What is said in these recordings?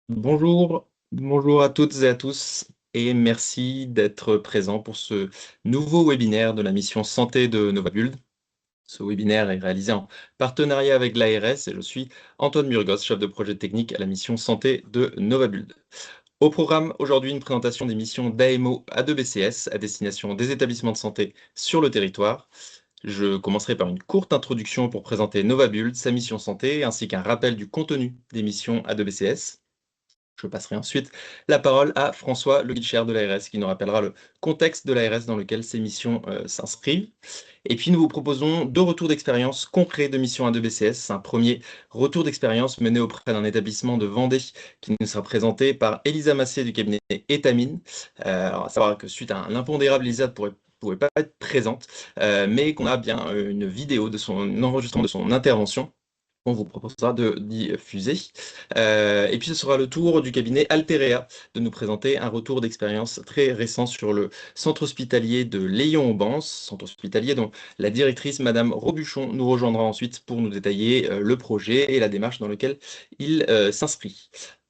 Bonjour à toutes et à tous et merci d'être présents pour ce nouveau webinaire de la mission santé de Novabuld. Ce webinaire est réalisé en partenariat avec l'ARS et je suis Antoine Burgos, chef de projet technique à la mission santé de Novabuld. Au programme, aujourd'hui, une présentation des missions d'AMO A2BCS à destination des établissements de santé sur le territoire. Je commencerai par une courte introduction pour présenter Novabuld, sa mission santé, ainsi qu'un rappel du contenu des missions A2BCS. Je passerai ensuite la parole à François Le Guilcher de l'ARS, qui nous rappellera le contexte de l'ARS dans lequel ces missions s'inscrivent. Et puis nous vous proposons deux retours d'expérience concrets de missions A2BCS. Un premier retour d'expérience mené auprès d'un établissement de Vendée qui nous sera présenté par Elisa Massé du cabinet Étamine. Alors à savoir que suite à l'impondérable, Elisa ne pouvait pas être présente, mais qu'on a bien une vidéo de son enregistrement de son intervention. On vous proposera de diffuser. Et puis ce sera le tour du cabinet Alterea de nous présenter un retour d'expérience très récent sur le centre hospitalier de Léon-Aubance, centre hospitalier dont la directrice Madame Robuchon nous rejoindra ensuite pour nous détailler le projet et la démarche dans laquelle il s'inscrit.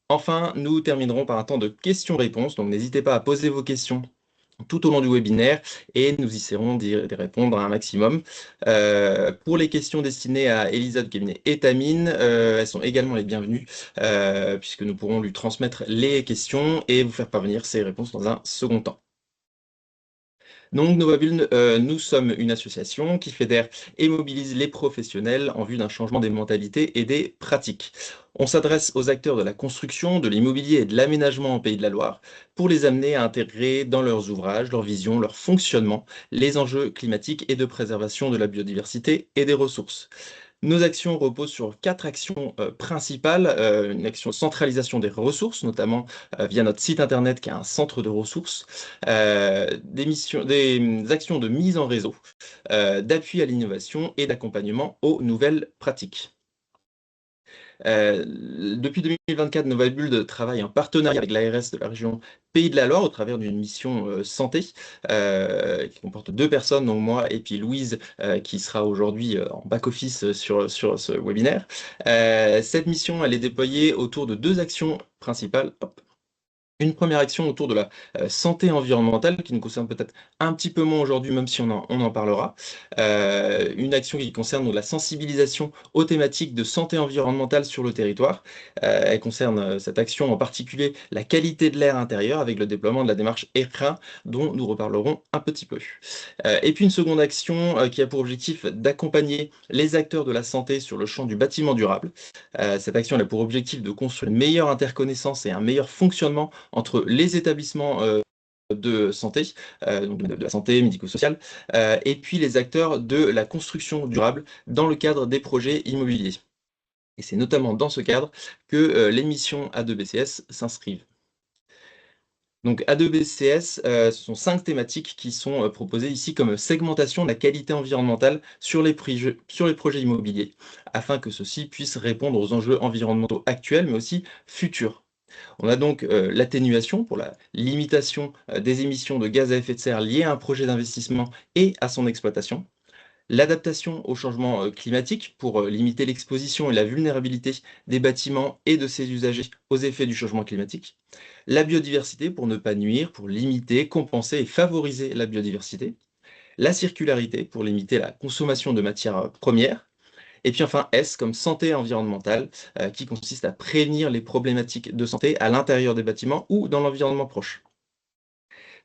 Enfin, nous terminerons par un temps de questions-réponses, donc n'hésitez pas à poser vos questions tout au long du webinaire et nous essaierons d'y répondre à un maximum. Pour les questions destinées à Elisa du cabinet Étamine, elles sont également les bienvenues puisque nous pourrons lui transmettre les questions et vous faire parvenir ses réponses dans un second temps. Donc Novabuld, nous sommes une association qui fédère et mobilise les professionnels en vue d'un changement des mentalités et des pratiques. On s'adresse aux acteurs de la construction, de l'immobilier et de l'aménagement en Pays de la Loire pour les amener à intégrer dans leurs ouvrages, leur vision, leur fonctionnement, les enjeux climatiques et de préservation de la biodiversité et des ressources. Nos actions reposent sur 4 actions principales. Une action de centralisation des ressources, notamment via notre site internet qui est un centre de ressources, des actions de mise en réseau, d'appui à l'innovation et d'accompagnement aux nouvelles pratiques. Depuis 2024, Novabuld travaille en partenariat avec l'ARS de la région Pays de la Loire au travers d'une mission santé qui comporte 2 personnes, donc moi et puis Louise, qui sera aujourd'hui en back-office sur ce webinaire. Cette mission, elle est déployée autour de 2 actions principales. Hop. Une première action autour de la santé environnementale qui nous concerne peut-être un petit peu moins aujourd'hui, même si on en parlera. Une action qui concerne donc la sensibilisation aux thématiques de santé environnementale sur le territoire. Elle concerne cette action en particulier la qualité de l'air intérieur avec le déploiement de la démarche ERCRA dont nous reparlerons un petit peu. Et puis une seconde action qui a pour objectif d'accompagner les acteurs de la santé sur le champ du bâtiment durable. Cette action elle a pour objectif de construire une meilleure interconnaissance et un meilleur fonctionnement entre les établissements de santé, donc de la santé médico-sociale, et puis les acteurs de la construction durable dans le cadre des projets immobiliers. Et c'est notamment dans ce cadre que les missions A2BCS s'inscrivent. Donc A2BCS, ce sont 5 thématiques qui sont proposées ici comme segmentation de la qualité environnementale sur les projets immobiliers, afin que ceux-ci puissent répondre aux enjeux environnementaux actuels, mais aussi futurs. On a donc l'atténuation pour la limitation des émissions de gaz à effet de serre liées à un projet d'investissement et à son exploitation. L'adaptation au changement climatique pour limiter l'exposition et la vulnérabilité des bâtiments et de ses usagers aux effets du changement climatique. La biodiversité pour ne pas nuire, pour limiter, compenser et favoriser la biodiversité. La circularité pour limiter la consommation de matières premières. Et puis enfin S comme santé environnementale, qui consiste à prévenir les problématiques de santé à l'intérieur des bâtiments ou dans l'environnement proche.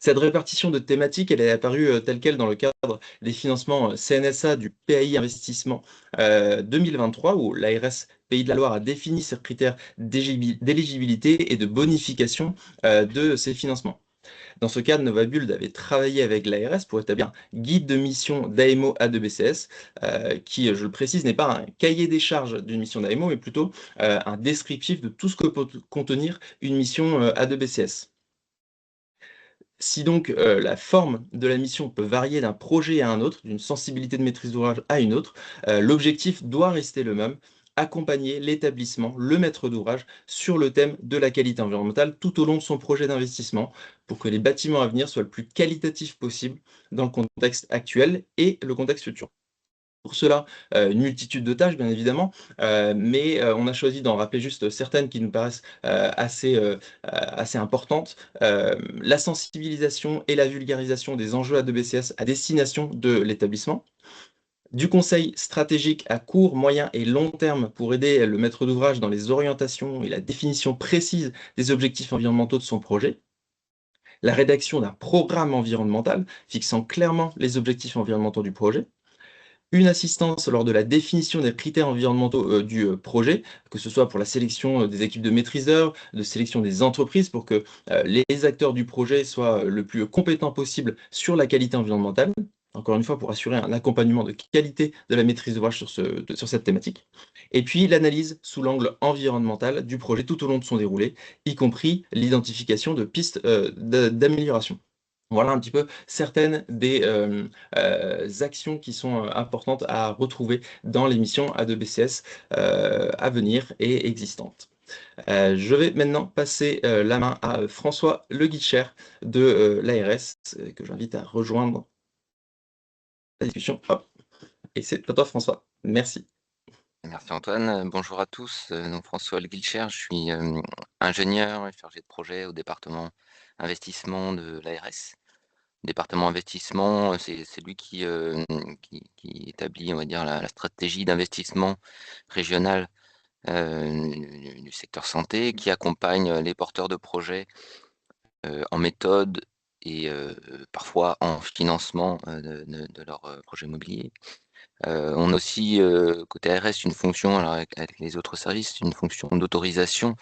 Cette répartition de thématiques, elle est apparue telle quelle dans le cadre des financements CNSA du PAI Investissement 2023, où l'ARS Pays de la Loire a défini ses critères d'éligibilité et de bonification de ces financements. Dans ce cadre, Novabuld avait travaillé avec l'ARS pour établir un guide de mission d'AMO A2BCS, qui, je le précise, n'est pas un cahier des charges d'une mission d'AMO, mais plutôt un descriptif de tout ce que peut contenir une mission A2BCS. Si donc la forme de la mission peut varier d'un projet à un autre, d'une sensibilité de maîtrise d'ouvrage à une autre, l'objectif doit rester le même, accompagner l'établissement, le maître d'ouvrage, sur le thème de la qualité environnementale tout au long de son projet d'investissement, pour que les bâtiments à venir soient le plus qualitatifs possible dans le contexte actuel et le contexte futur. Pour cela, une multitude de tâches bien évidemment, mais on a choisi d'en rappeler juste certaines qui nous paraissent, assez importantes. La sensibilisation et la vulgarisation des enjeux A2BCS à destination de l'établissement. Du conseil stratégique à court, moyen et long terme pour aider le maître d'ouvrage dans les orientations et la définition précise des objectifs environnementaux de son projet. La rédaction d'un programme environnemental fixant clairement les objectifs environnementaux du projet. Une assistance lors de la définition des critères environnementaux, du projet, que ce soit pour la sélection, des équipes de maîtriseurs, de sélection des entreprises pour que, les acteurs du projet soient, le plus compétents possible sur la qualité environnementale. Encore une fois, pour assurer un accompagnement de qualité de la maîtrise d'ouvrage sur cette thématique. Et puis l'analyse sous l'angle environnemental du projet tout au long de son déroulé, y compris l'identification de pistes, d'amélioration. Voilà un petit peu certaines des, actions qui sont, importantes à retrouver dans les missions A2BCS, à venir et existantes. Je vais maintenant passer, la main à, François Le Guicher de, l'ARS, que j'invite à rejoindre la discussion. Hop, et c'est à toi François. Merci. Merci Antoine, bonjour à tous, donc François Le Guilcher, je suis, ingénieur et chargé de projet au département investissement de l'ARS. Département investissement, c'est lui qui établit, on va dire, la stratégie d'investissement régionale, du secteur santé, qui accompagne, les porteurs de projets, en méthode et parfois en financement, de leurs, projets immobiliers. On a aussi, côté ARS, une fonction, alors avec les autres services, une fonction d'autorisation,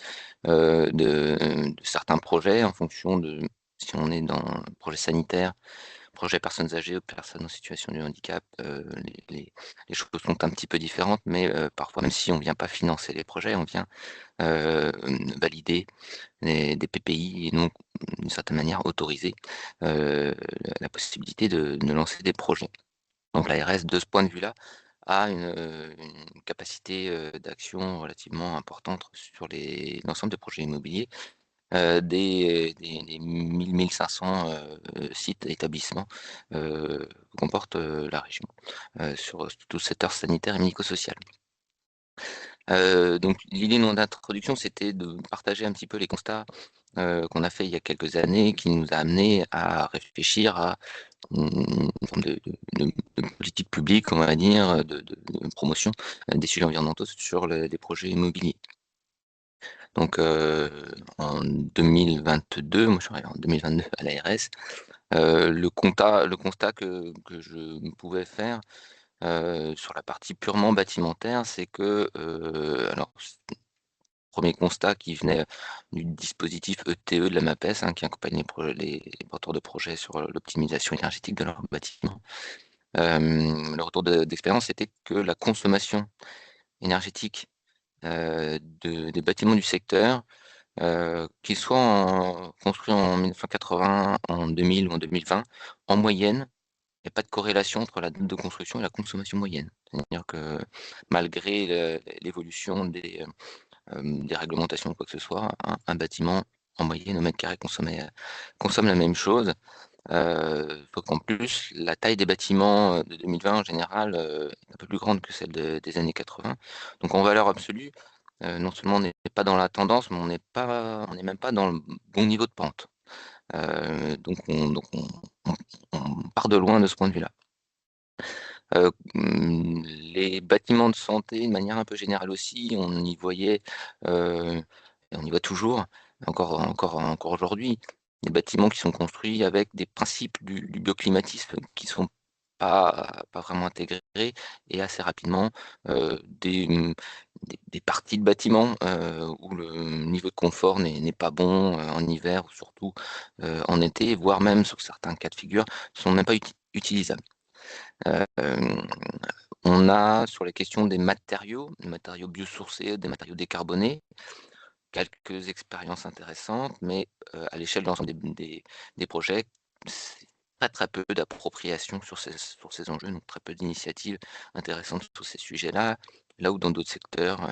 de certains projets en fonction de si on est dans un projet sanitaire, projet personnes âgées ou personnes en situation de handicap, les choses sont un petit peu différentes, mais parfois même si on ne vient pas financer les projets, on vient, valider des PPI et donc d'une certaine manière autoriser, la possibilité de lancer des projets. Donc l'ARS, de ce point de vue-là, a une capacité, d'action relativement importante sur l'ensemble des projets immobiliers, des 1 500 sites et établissements, que comporte, la région, sur tout le secteur sanitaire et médico-social. Donc l'idée de mon introduction, c'était de partager un petit peu les constats, qu'on a fait il y a quelques années, qui nous a amenés à réfléchir à une forme de politique publique, on va dire, de promotion, des sujets environnementaux sur les projets immobiliers. Donc, en 2022, moi je suis arrivé en 2022 à l'ARS, le constat que je pouvais faire, sur la partie purement bâtimentaire, c'est que, alors premier constat qui venait du dispositif ETE de la MAPES, hein, qui accompagne les porteurs de projets sur, l'optimisation énergétique de leurs bâtiments. Le retour d'expérience était que la consommation énergétique, des bâtiments du secteur, qu'ils soient construits en 1980, en 2000 ou en 2020, en moyenne, il n'y a pas de corrélation entre la date de construction et la consommation moyenne. C'est-à-dire que malgré l'évolution des réglementations ou quoi que ce soit, un bâtiment en moyenne au mètre carré consomme la même chose. Faut qu'en plus, la taille des bâtiments, de 2020 en général, est un peu plus grande que celle des années 80. Donc en valeur absolue, non seulement on n'est pas dans la tendance, mais on n'est même pas dans le bon niveau de pente. Donc on part de loin de ce point de vue-là. Les bâtiments de santé, de manière un peu générale aussi, on y voyait, et on y voit toujours, encore aujourd'hui, des bâtiments qui sont construits avec des principes du bioclimatisme qui sont pas vraiment intégrés et assez rapidement, des parties de bâtiments, où le niveau de confort n'est pas bon, en hiver ou surtout, en été, voire même sur certains cas de figure, sont même pas utilisables. Hem, on a sur les questions des matériaux biosourcés, des matériaux décarbonés, quelques expériences intéressantes, mais à l'échelle de l'ensemble des projets, c'est très peu d'appropriation sur ces enjeux, donc très peu d'initiatives intéressantes sur ces sujets-là. Là où dans d'autres secteurs,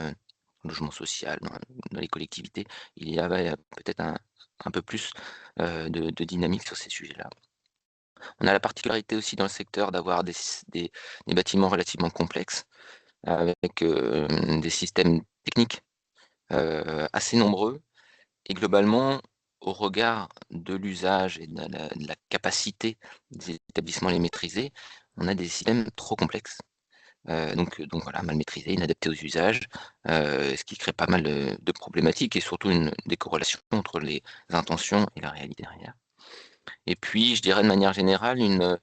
logement social, dans les collectivités, il y avait peut-être un peu plus, de dynamique sur ces sujets-là. On a la particularité aussi dans le secteur d'avoir des bâtiments relativement complexes avec des systèmes techniques assez nombreux et globalement, au regard de l'usage et de la capacité des établissements à les maîtriser, on a des systèmes trop complexes. Donc voilà, mal maîtrisés, inadaptés aux usages, ce qui crée pas mal de problématiques et surtout une décorrélation entre les intentions et la réalité derrière. Et puis, je dirais de manière générale, une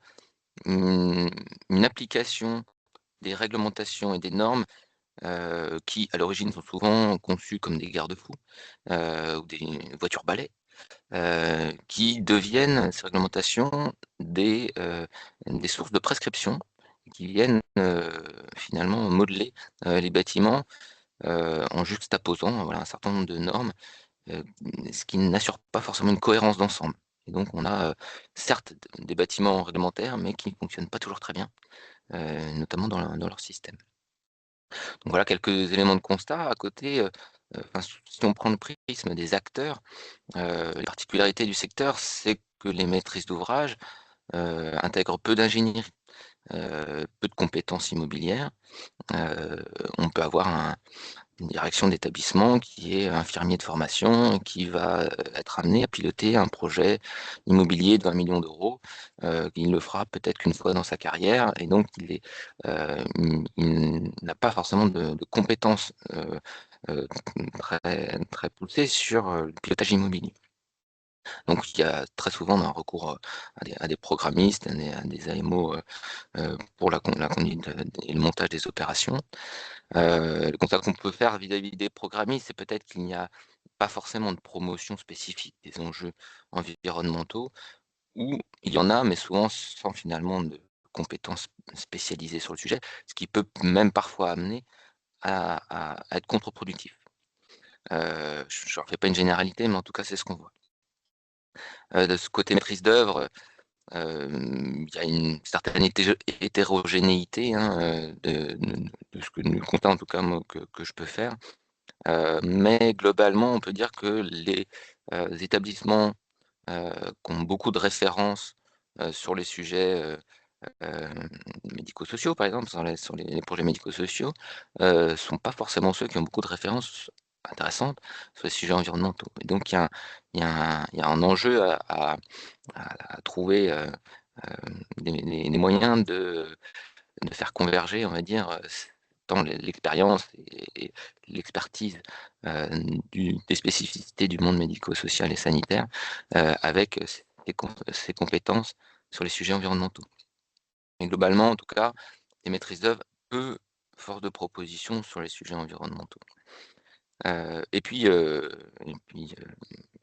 une application des réglementations et des normes, qui à l'origine sont souvent conçues comme des garde-fous, ou des voitures-balais, qui deviennent, ces réglementations, des sources de prescription qui viennent, finalement modeler, les bâtiments, en juxtaposant, voilà, un certain nombre de normes, heu, ce qui n'assure pas forcément une cohérence d'ensemble. Et donc on a, certes des bâtiments réglementaires, mais qui ne fonctionnent pas toujours très bien, notamment dans leur système. Donc voilà quelques éléments de constat. À côté, enfin, si on prend le prisme des acteurs, la particularité du secteur, c'est que les maîtrises d'ouvrage, intègrent peu d'ingénierie, peu de compétences immobilières. Heu, on peut avoir une direction d'établissement qui est infirmier de formation et qui va, être amené à piloter un projet immobilier de 20 millions d'euros. Il le fera peut-être qu'une fois dans sa carrière et donc il n'a pas forcément de compétences, heu, très très poussées sur, le pilotage immobilier. Donc il y a très souvent un recours, à des programmistes, à des AMO, pour la conduite et le montage des opérations. Le constat qu'on peut faire vis-à-vis des programmistes, c'est peut-être qu'il n'y a pas forcément de promotion spécifique des enjeux environnementaux ou il y en a, mais souvent sans finalement de compétences spécialisées sur le sujet, ce qui peut même parfois amener à être contre-productif. Je ne fais pas une généralité, mais en tout cas, c'est ce qu'on voit. De ce côté maîtrise d'œuvre, il y a une certaine hétérogénéité, hein, de ce que le constat en tout cas moi que je peux faire. Mais globalement, on peut dire que les, établissements, heu, qui ont beaucoup de références, sur les sujets, hem, médico-sociaux, par exemple, sur les projets médico-sociaux, sont pas forcément ceux qui ont beaucoup de références intéressantes sur les sujets environnementaux. Et donc il y a un enjeu à trouver, des moyens de faire converger, on va dire, tant l'expérience et l'expertise, heu, des spécificités du monde médico-social et sanitaire, avec, ces compétences sur les sujets environnementaux. Et globalement, en tout cas, les maîtrises d'œuvre, peu force de proposition sur les sujets environnementaux. Et puis,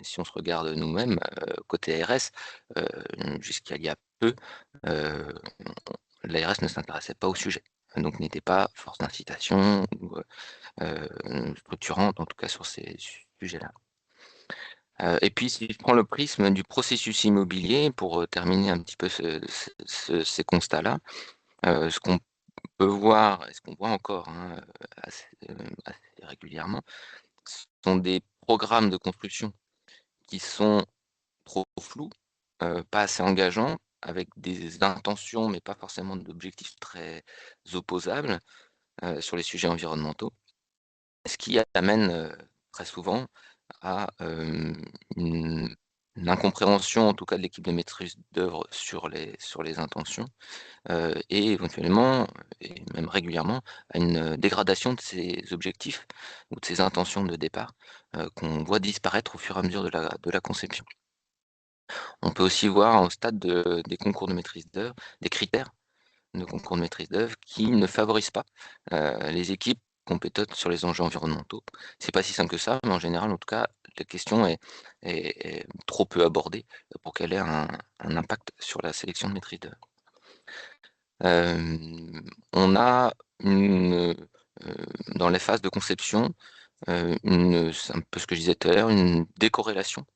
si on se regarde nous-mêmes, côté ARS, heu, jusqu'à il y a peu, heu, l'ARS ne s'intéressait pas au sujet, donc n'était pas force d'incitation ou, structurante, en tout cas sur ces sujets-là. Et puis si je prends le prisme du processus immobilier pour, terminer un petit peu ces constats-là, ce qu'on peut voir et ce qu'on voit encore, hein, assez régulièrement, ce sont des programmes de construction qui sont trop flous, pas assez engageants, avec des intentions, mais pas forcément d'objectifs très opposables, sur les sujets environnementaux. Ce qui amène, très souvent à, une incompréhension, en tout cas de l'équipe de maîtrise d'œuvre sur les intentions, et éventuellement, et même régulièrement, à une, dégradation de ces objectifs ou de ces intentions de départ, qu'on voit disparaître au fur et à mesure de la conception. On peut aussi voir au stade des concours de maîtrise d'œuvre, des critères de concours de maîtrise d'œuvre qui ne favorisent pas, les équipes compétentes sur les enjeux environnementaux. C'est pas si simple que ça, mais en général, en tout cas, la question est trop peu abordée, pour qu'elle ait un impact sur la sélection de maîtrise d'œuvre. On a dans les phases de conception, c'est un peu ce que je disais tout à l'heure, une décorrélation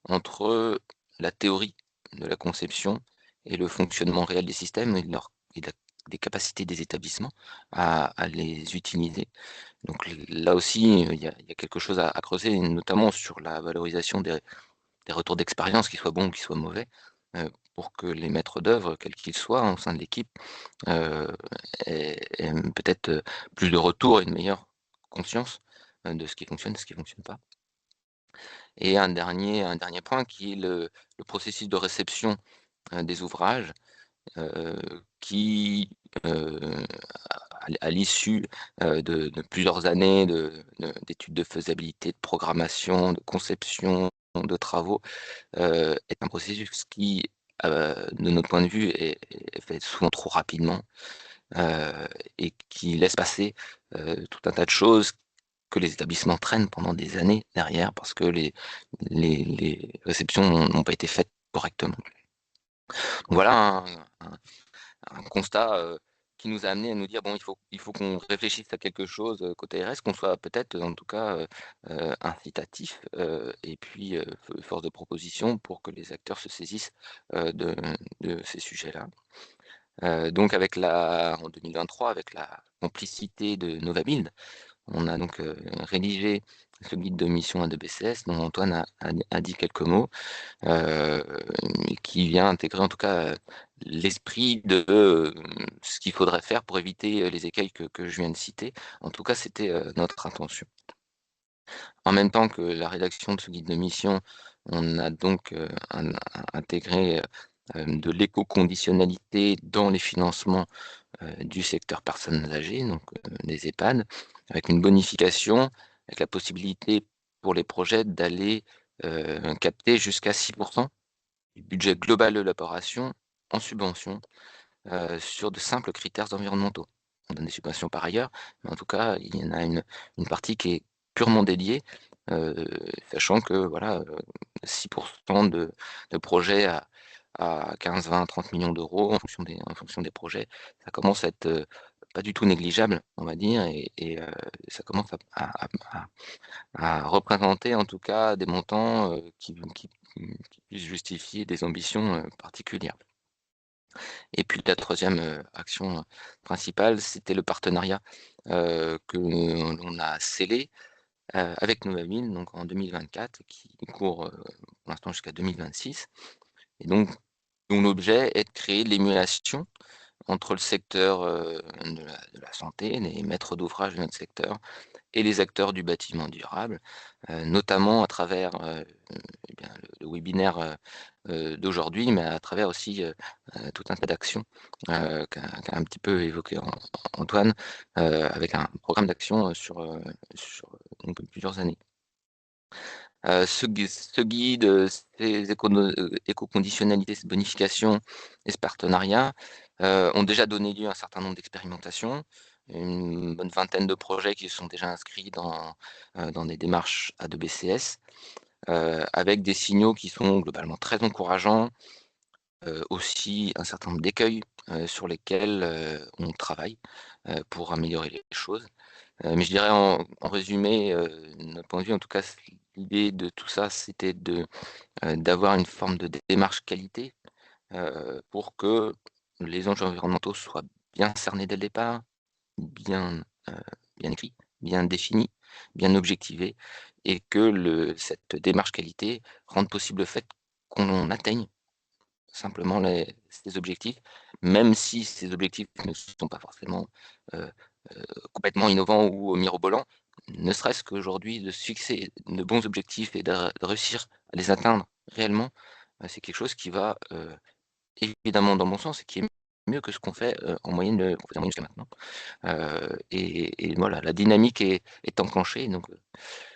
entre la théorie de la conception et le fonctionnement réel des systèmes et des capacités des établissements à les utiliser. Donc là aussi, il y a quelque chose à creuser, et notamment sur la valorisation des retours d'expérience, qu'ils soient bons ou qu'ils soient mauvais, pour que les maîtres d'œuvre, quels qu'ils soient au sein de l'équipe, heu, aient peut-être, plus de retours et une meilleure conscience, de ce qui fonctionne et ce qui fonctionne pas. Et un dernier point qui est le processus de réception, des ouvrages, heu, qui, à l'issue, de plusieurs années d'études de faisabilité, de programmation, de conception, de travaux, est un processus qui, de notre point de vue est fait souvent trop rapidement, heu et qui laisse passer, tout un tas de choses que les établissements traînent pendant des années derrière parce que les réceptions n'ont pas été faites correctement. Donc voilà un constat, qui nous a amené à nous dire: «Bon, il faut qu'on réfléchisse à quelque chose, côté RS, qu'on soit peut-être, en tout cas, incitatif, et puis, force de proposition pour que les acteurs se saisissent, de ces sujets-là». Donc en 2023, avec la complicité de Novabuild, on a donc, rédigé ce guide de mission à 2 BCS dont Antoine a dit quelques mots, heu, qui vient intégrer en tout cas, l'esprit de, ce qu'il faudrait faire pour éviter, les écueils que je viens de citer. En tout cas, c'était, notre intention. En même temps que la rédaction de ce guide de mission, on a donc, intégré, de l'éco-conditionnalité dans les financements, du secteur personnes âgées, donc des EHPAD, avec une bonification, avec la possibilité pour les projets d'aller, capter jusqu'à 6 du budget global de l'opération en subvention, sur de simples critères environnementaux. On donne des subventions par ailleurs, mais en tout cas, il y en a une partie qui est purement dédiée, heu, sachant que voilà, 6 de projets à 15, 20, 30 millions d'euros en fonction des projets, ça commence à être, pas du tout négligeable, on va dire et ça commence à représenter en tout cas des montants, qui puissent justifier des ambitions, particulières. Et puis la troisième action, principale, c'était le partenariat, que l'on a scellé, avec Novamil, donc en 2024, qui court, pour l'instant jusqu'à 2026 et donc dont l'objet est de créer de l'émulation entre le secteur, de la santé, les maîtres d'ouvrage de notre secteur et les acteurs du bâtiment durable, notamment à travers, eh bien, le webinaire, d'aujourd'hui, mais à travers aussi, tout un tas d'actions, qu'a un petit peu évoqué Antoine, avec un programme d'action, donc plusieurs années. Ce guide, ces éco-conditionnalités, ces bonifications et ce partenariat, ont déjà donné lieu à un certain nombre d'expérimentations. Une bonne vingtaine de projets qui sont déjà inscrits dans des démarches A2BCS, avec des signaux qui sont globalement très encourageants, aussi un certain nombre d'écueils, sur lesquels, on travaille, pour améliorer les choses. Mais je dirais en résumé, de notre point de vue en tout cas, l'idée de tout ça, c'était d'avoir une forme de démarche qualité, pour que les enjeux environnementaux soient bien cernés dès le départ, bien, bien écrits, bien définis, bien objectivés et que cette démarche qualité rende possible le fait qu'on atteigne simplement ces objectifs, même si ces objectifs ne sont pas forcément, heu complètement innovants ou mirobolants, ne serait-ce qu'aujourd'hui de se fixer de bons objectifs et de réussir à les atteindre réellement, c'est quelque chose qui va, évidemment dans le bon sens et qui est mieux que ce qu'on fait, en moyenne, qu'on faisait en moyenne jusqu'à maintenant. Et voilà, la dynamique est enclenchée donc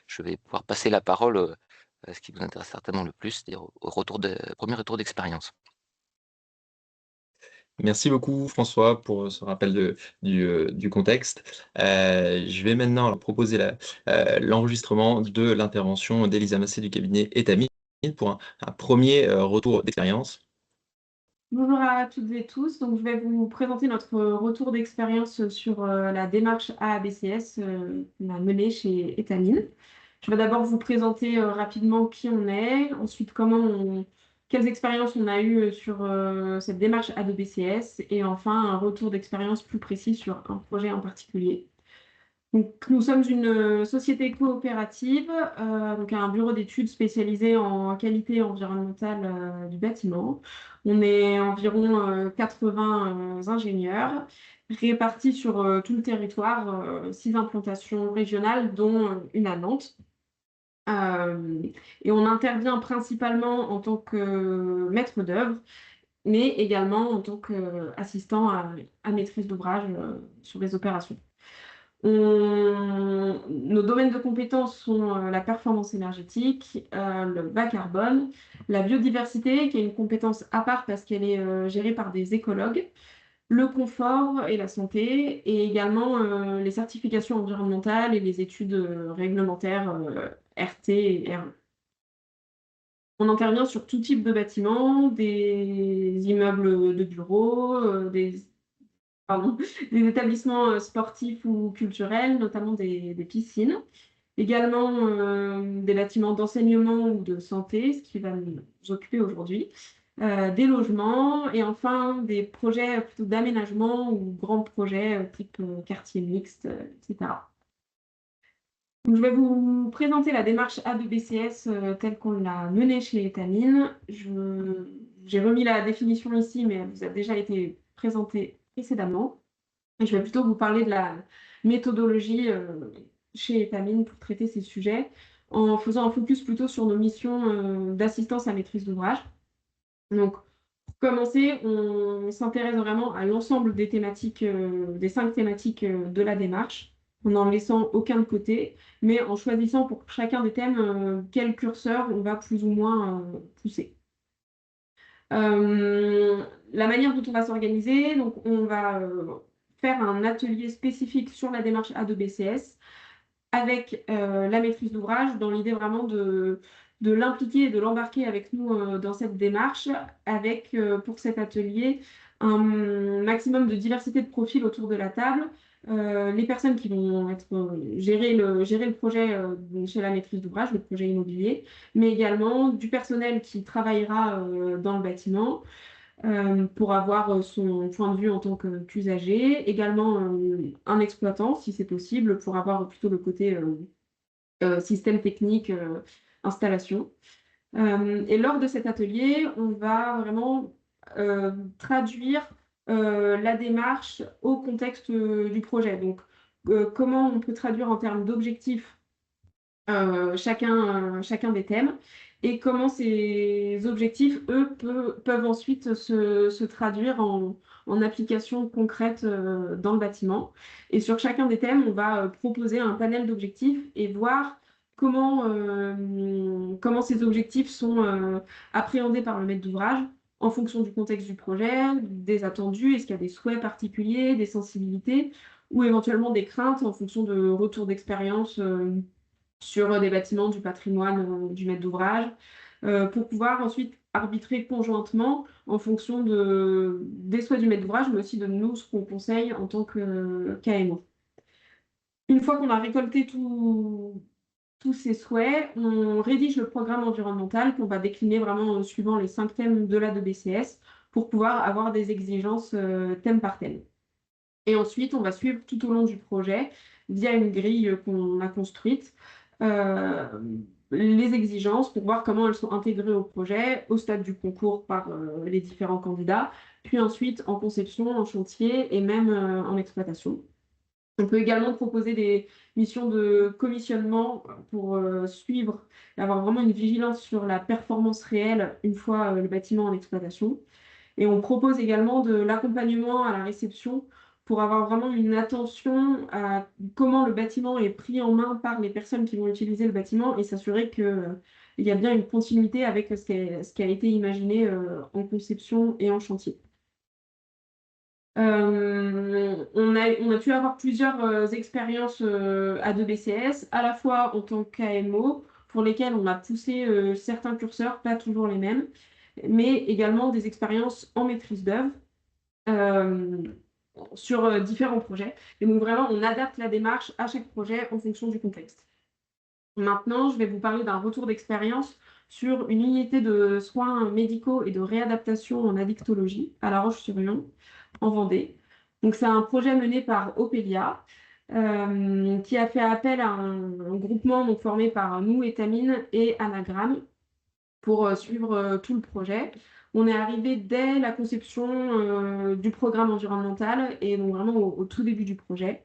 je vais pouvoir passer la parole, à ce qui vous intéresse certainement le plus, c'est-à-dire au retour de 1er retour d'expérience. Merci beaucoup François pour ce rappel du contexte. Je vais maintenant proposer l'enregistrement de l'intervention d'Elisa Massé du cabinet Etamine pour un 1er retour d'expérience. Bonjour à toutes et tous. Donc, je vais vous présenter notre retour d'expérience sur la démarche AABCS qu'on a menée chez Etamine. Je vais d'abord vous présenter rapidement qui on est, ensuite quelles expériences on a eues sur cette démarche A2BCS et enfin un retour d'expérience plus précis sur un projet en particulier. Donc, nous sommes une société coopérative, donc un bureau d'études spécialisé en qualité environnementale du bâtiment. On est environ 80 ingénieurs répartis sur tout le territoire, 6 implantations régionales, dont une à Nantes. Et on intervient principalement en tant que maître d'œuvre, mais également en tant qu'assistant à maîtrise d'ouvrage sur les opérations. Nos domaines de compétences sont la performance énergétique, le bas carbone, la biodiversité, qui est une compétence à part parce qu'elle est gérée par des écologues, le confort et la santé, et également les certifications environnementales et les études réglementaires RT et RE. On intervient sur tout type de bâtiments, des immeubles de bureaux, pardon, des établissements sportifs ou culturels, notamment des piscines. Également des bâtiments d'enseignement ou de santé, ce qui va nous occuper aujourd'hui. Des logements et enfin des projets plutôt d'aménagement ou grands projets type quartier mixte, etc. Donc, je vais vous présenter la démarche A2BCS telle qu'on l'a menée chez Étamine. J'ai remis la définition ici, mais elle vous a déjà été présentée précédemment. Et je vais plutôt vous parler de la méthodologie chez Étamine pour traiter ces sujets, en faisant un focus plutôt sur nos missions d'assistance à maîtrise d'ouvrage. Donc, pour commencer, on s'intéresse vraiment à l'ensemble des thématiques, des 5 thématiques de la démarche, en n'en laissant aucun de côté, mais en choisissant pour chacun des thèmes quel curseur on va plus ou moins pousser. La manière dont on va s'organiser, donc on va faire un atelier spécifique sur la démarche A2BCS avec la maîtrise d'ouvrage dans l'idée vraiment de l'impliquer et de l'embarquer avec nous dans cette démarche avec pour cet atelier un maximum de diversité de profils autour de la table. Les personnes qui vont être gérer le projet chez la maîtrise d'ouvrage, le projet immobilier, mais également du personnel qui travaillera dans le bâtiment, pour avoir son point de vue en tant qu'usager, également un exploitant si c'est possible, pour avoir plutôt le côté système technique, installation. Et lors de cet atelier, on va vraiment traduire la démarche au contexte du projet. Donc, comment on peut traduire en termes d'objectifs chacun des thèmes et comment ces objectifs, eux, peuvent ensuite se traduire en application concrète dans le bâtiment. Et sur chacun des thèmes, on va proposer un panel d'objectifs et voir comment ces objectifs sont appréhendés par le maître d'ouvrage en fonction du contexte du projet, des attendus, est-ce qu'il y a des souhaits particuliers, des sensibilités ou éventuellement des craintes en fonction de retours d'expérience sur des bâtiments du patrimoine du maître d'ouvrage, pour pouvoir ensuite arbitrer conjointement en fonction des souhaits du maître d'ouvrage, mais aussi de nous, ce qu'on conseille en tant que KMO. Une fois qu'on a récolté tous ces souhaits, on rédige le programme environnemental qu'on va décliner vraiment suivant les 5 thèmes de la BCS pour pouvoir avoir des exigences thème par thème. Et ensuite, on va suivre tout au long du projet via une grille qu'on a construite euh, les exigences pour voir comment elles sont intégrées au projet, au stade du concours par les différents candidats, puis ensuite en conception, en chantier et même en exploitation. On peut également proposer des missions de commissionnement pour suivre et avoir vraiment une vigilance sur la performance réelle une fois le bâtiment en exploitation. Et on propose également de l'accompagnement à la réception pour avoir vraiment une attention à comment le bâtiment est pris en main par les personnes qui vont utiliser le bâtiment et s'assurer qu'il y a bien une continuité avec ce qui a été imaginé en conception et en chantier. On a pu avoir plusieurs expériences à 2BCS, à la fois en tant qu'AMO, pour lesquelles on a poussé certains curseurs, pas toujours les mêmes, mais également des expériences en maîtrise d'œuvre sur différents projets. Et donc vraiment, on adapte la démarche à chaque projet en fonction du contexte. Maintenant, je vais vous parler d'un retour d'expérience sur une unité de soins médicaux et de réadaptation en addictologie à La Roche-sur-Yon, en Vendée. Donc, c'est un projet mené par Opélia. qui a fait appel à un groupement donc, formé par nous, Étamine et Anagramme, pour suivre tout le projet. On est arrivé dès la conception du programme environnemental et donc vraiment au tout début du projet,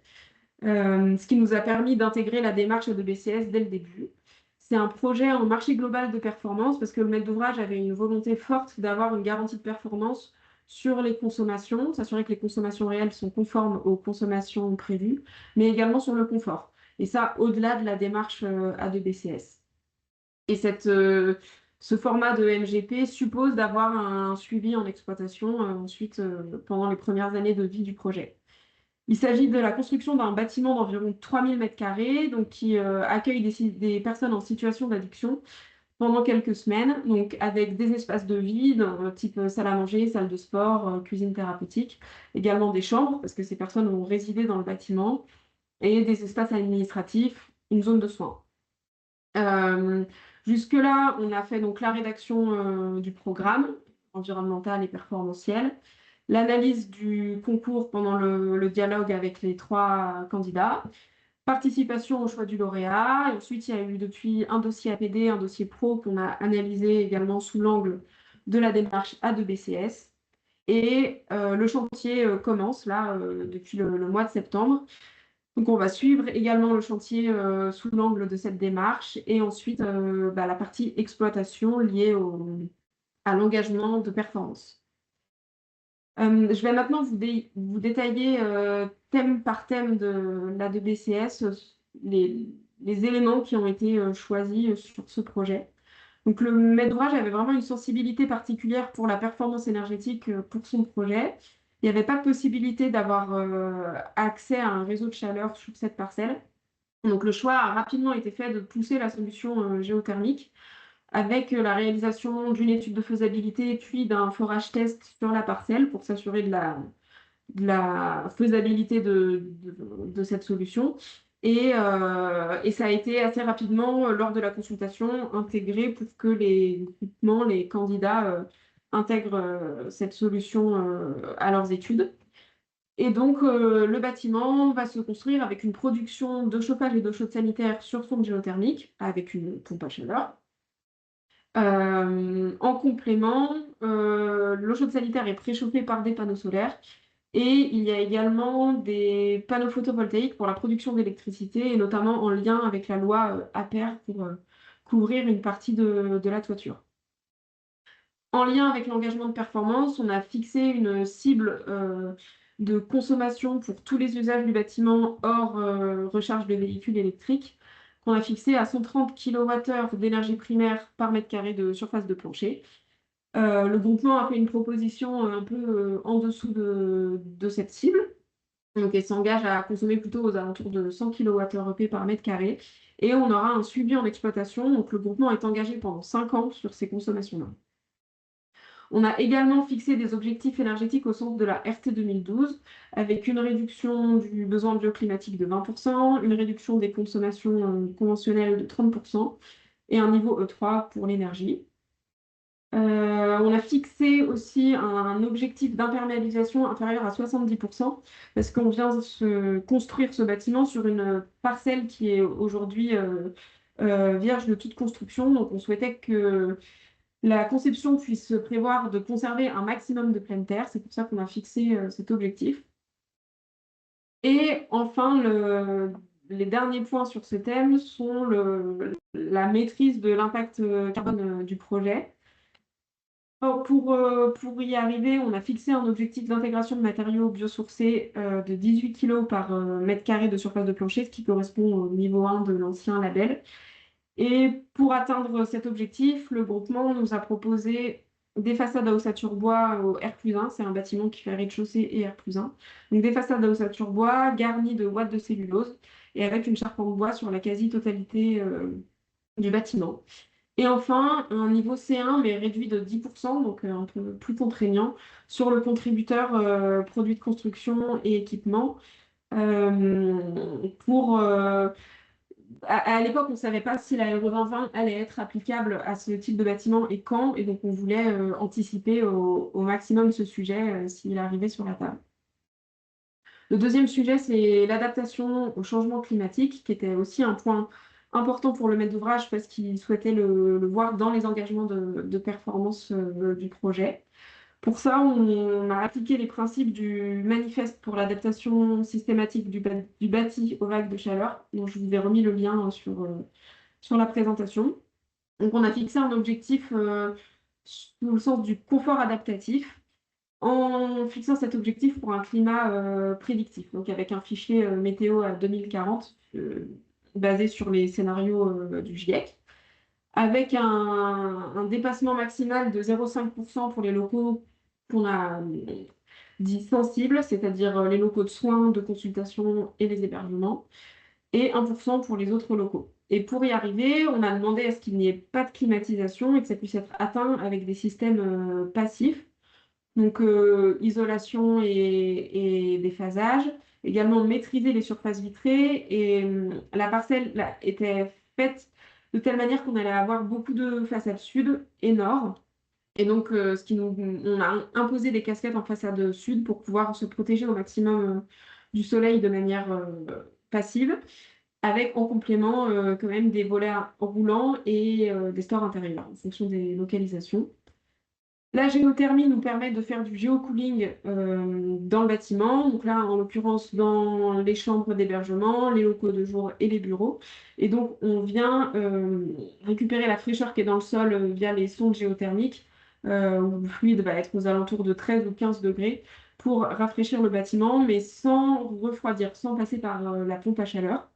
ce qui nous a permis d'intégrer la démarche de BCS dès le début. C'est un projet en marché global de performance parce que le maître d'ouvrage avait une volonté forte d'avoir une garantie de performance sur les consommations, s'assurer que les consommations réelles sont conformes aux consommations prévues, mais également sur le confort. Et ça, au-delà de la démarche A2BCS. Et ce format de MGP suppose d'avoir un suivi en exploitation ensuite pendant les premières années de vie du projet. Il s'agit de la construction d'un bâtiment d'environ 3000 m², donc qui accueille des personnes en situation d'addiction pendant quelques semaines, donc avec des espaces de vie, type salle à manger, salle de sport, cuisine thérapeutique, également des chambres, parce que ces personnes vont résider dans le bâtiment, et des espaces administratifs, une zone de soins. Jusque-là, on a fait donc la rédaction du programme environnemental et performantiel, l'analyse du concours pendant le dialogue avec les 3 candidats, participation au choix du lauréat. Et ensuite, il y a eu depuis un dossier APD, un dossier pro qu'on a analysé également sous l'angle de la démarche A2BCS. Et le chantier commence là depuis le mois de septembre. Donc, on va suivre également le chantier sous l'angle de cette démarche et ensuite la partie exploitation liée à l'engagement de performance. Je vais maintenant vous détailler thème par thème de la BCS les éléments qui ont été choisis sur ce projet. Donc, le maître d'ouvrage avait vraiment une sensibilité particulière pour la performance énergétique pour son projet. Il n'y avait pas de possibilité d'avoir accès à un réseau de chaleur sur cette parcelle. Donc, le choix a rapidement été fait de pousser la solution géothermique avec la réalisation d'une étude de faisabilité puis d'un forage test sur la parcelle pour s'assurer de la faisabilité de cette solution. Et ça a été assez rapidement, lors de la consultation, intégré pour que les groupements, les candidats intègrent cette solution à leurs études. Et donc, le bâtiment va se construire avec une production de chauffage et d'eau chaude sanitaire sur sonde géothermique, avec une pompe à chaleur. En complément, l'eau chaude sanitaire est préchauffée par des panneaux solaires et il y a également des panneaux photovoltaïques pour la production d'électricité et notamment en lien avec la loi APER pour couvrir une partie de la toiture. En lien avec l'engagement de performance, on a fixé une cible de consommation pour tous les usages du bâtiment hors recharge de véhicules électriques qu'on a fixé à 130 kWh d'énergie primaire par mètre carré de surface de plancher. Le groupement a fait une proposition un peu en dessous de cette cible. Donc, elle s'engage à consommer plutôt aux alentours de 100 kWh par mètre carré. Et on aura un suivi en exploitation. Donc, le groupement est engagé pendant 5 ans sur ces consommations-là. On a également fixé des objectifs énergétiques au sens de la RT 2012, avec une réduction du besoin bioclimatique de 20%, une réduction des consommations conventionnelles de 30% et un niveau E3 pour l'énergie. On a fixé aussi un objectif d'imperméabilisation inférieur à 70%, parce qu'on vient de construire ce bâtiment sur une parcelle qui est aujourd'hui vierge de toute construction. Donc, on souhaitait que la conception puisse prévoir de conserver un maximum de pleine terre. C'est pour ça qu'on a fixé cet objectif. Et enfin, les derniers points sur ce thème sont la maîtrise de l'impact carbone du projet. Pour y arriver, on a fixé un objectif d'intégration de matériaux biosourcés de 18 kg par mètre carré de surface de plancher, ce qui correspond au niveau 1 de l'ancien label. Et pour atteindre cet objectif, le groupement nous a proposé des façades à ossature bois au R+1. C'est un bâtiment qui fait rez-de-chaussée et R+1. Donc des façades à ossature bois garnies de ouate de cellulose et avec une charpente bois sur la quasi-totalité du bâtiment. Et enfin, un niveau C1, mais réduit de 10%, donc un peu plus contraignant, sur le contributeur produits de construction et équipement. À l'époque, on ne savait pas si la RE 2020 allait être applicable à ce type de bâtiment et quand, et donc on voulait anticiper au maximum ce sujet s'il arrivait sur la table. Le deuxième sujet, c'est l'adaptation au changement climatique, qui était aussi un point important pour le maître d'ouvrage parce qu'il souhaitait le voir dans les engagements de performance du projet. Pour ça, on a appliqué les principes du manifeste pour l'adaptation systématique du bâti aux vagues de chaleur, dont je vous ai remis le lien sur la présentation. Donc, on a fixé un objectif sous le sens du confort adaptatif en fixant cet objectif pour un climat prédictif, donc avec un fichier météo à 2040 basé sur les scénarios du GIEC, avec un dépassement maximal de 0,5% pour les locaux qu'on a dit sensibles, c'est-à-dire les locaux de soins, de consultation et les hébergements, et 1% pour les autres locaux. Et pour y arriver, on a demandé à ce qu'il n'y ait pas de climatisation et que ça puisse être atteint avec des systèmes passifs, donc isolation et déphasage, également maîtriser les surfaces vitrées. Et la parcelle là, était faite de telle manière qu'on allait avoir beaucoup de façades sud et nord. Et donc, on a imposé des casquettes en façade sud pour pouvoir se protéger au maximum du soleil de manière passive, avec en complément quand même des volets roulants et des stores intérieurs en fonction des localisations. La géothermie nous permet de faire du géocooling dans le bâtiment, donc là en l'occurrence dans les chambres d'hébergement, les locaux de jour et les bureaux. Et donc on vient récupérer la fraîcheur qui est dans le sol via les sondes géothermiques, où le fluide va être aux alentours de 13 ou 15 degrés pour rafraîchir le bâtiment, mais sans refroidir, sans passer par la pompe à chaleur.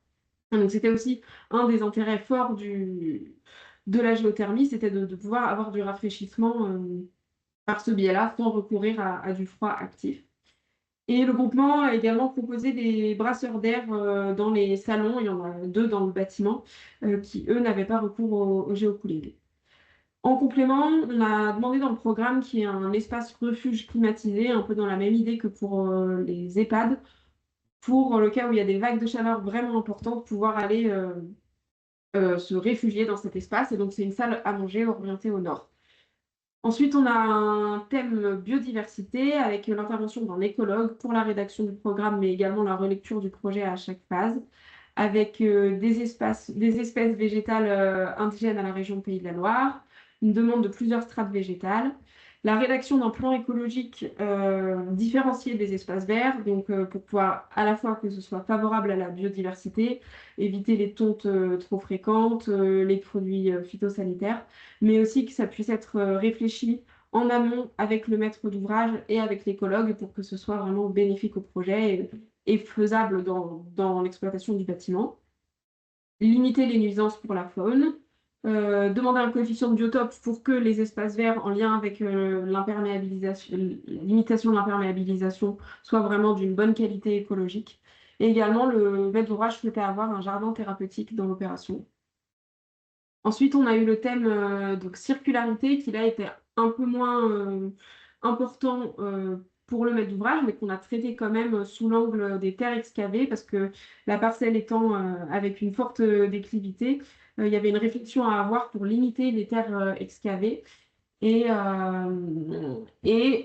Donc c'était aussi un des intérêts forts de la géothermie, c'était de pouvoir avoir du rafraîchissement par ce biais-là, sans recourir à du froid actif. Et le groupement a également proposé des brasseurs d'air dans les salons, il y en a 2 dans le bâtiment, qui, eux, n'avaient pas recours au géocooling. En complément, on a demandé dans le programme qu'il y ait un espace refuge climatisé, un peu dans la même idée que pour les EHPAD, pour le cas où il y a des vagues de chaleur vraiment importantes, pouvoir aller se réfugier dans cet espace. Et donc, c'est une salle à manger orientée au nord. Ensuite, on a un thème biodiversité avec l'intervention d'un écologue pour la rédaction du programme, mais également la relecture du projet à chaque phase, avec des espèces végétales indigènes à la région Pays de la Loire, une demande de plusieurs strates végétales, la rédaction d'un plan écologique différencié des espaces verts, donc pour pouvoir à la fois que ce soit favorable à la biodiversité, éviter les tontes trop fréquentes, les produits phytosanitaires, mais aussi que ça puisse être réfléchi en amont avec le maître d'ouvrage et avec l'écologue pour que ce soit vraiment bénéfique au projet et faisable dans l'exploitation du bâtiment. Limiter les nuisances pour la faune, demander un coefficient de biotope pour que les espaces verts en lien avec l'imitation de l'imperméabilisation soient vraiment d'une bonne qualité écologique. Et également, le maître d'ouvrage souhaitait avoir un jardin thérapeutique dans l'opération. Ensuite, on a eu le thème donc circularité qui là était un peu moins important pour le maître d'ouvrage, mais qu'on a traité quand même sous l'angle des terres excavées parce que la parcelle étant avec une forte déclivité, il y avait une réflexion à avoir pour limiter les terres excavées et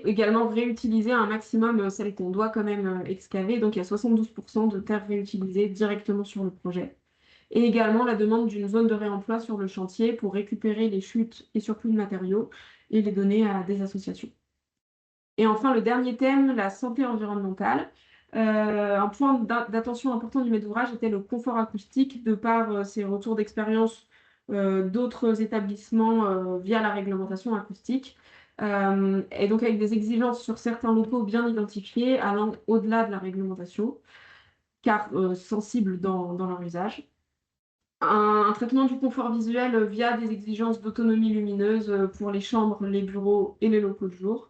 également réutiliser un maximum celles qu'on doit quand même excaver. Donc il y a 72% de terres réutilisées directement sur le projet et également la demande d'une zone de réemploi sur le chantier pour récupérer les chutes et surplus de matériaux et les donner à des associations. Et enfin, le dernier thème, la santé environnementale. Un point d'attention important du maître d'ouvrage était le confort acoustique de par ses retours d'expérience d'autres établissements via la réglementation acoustique. Et donc avec des exigences sur certains locaux bien identifiés allant au-delà de la réglementation, car sensibles dans leur usage. Un traitement du confort visuel via des exigences d'autonomie lumineuse pour les chambres, les bureaux et les locaux de jour.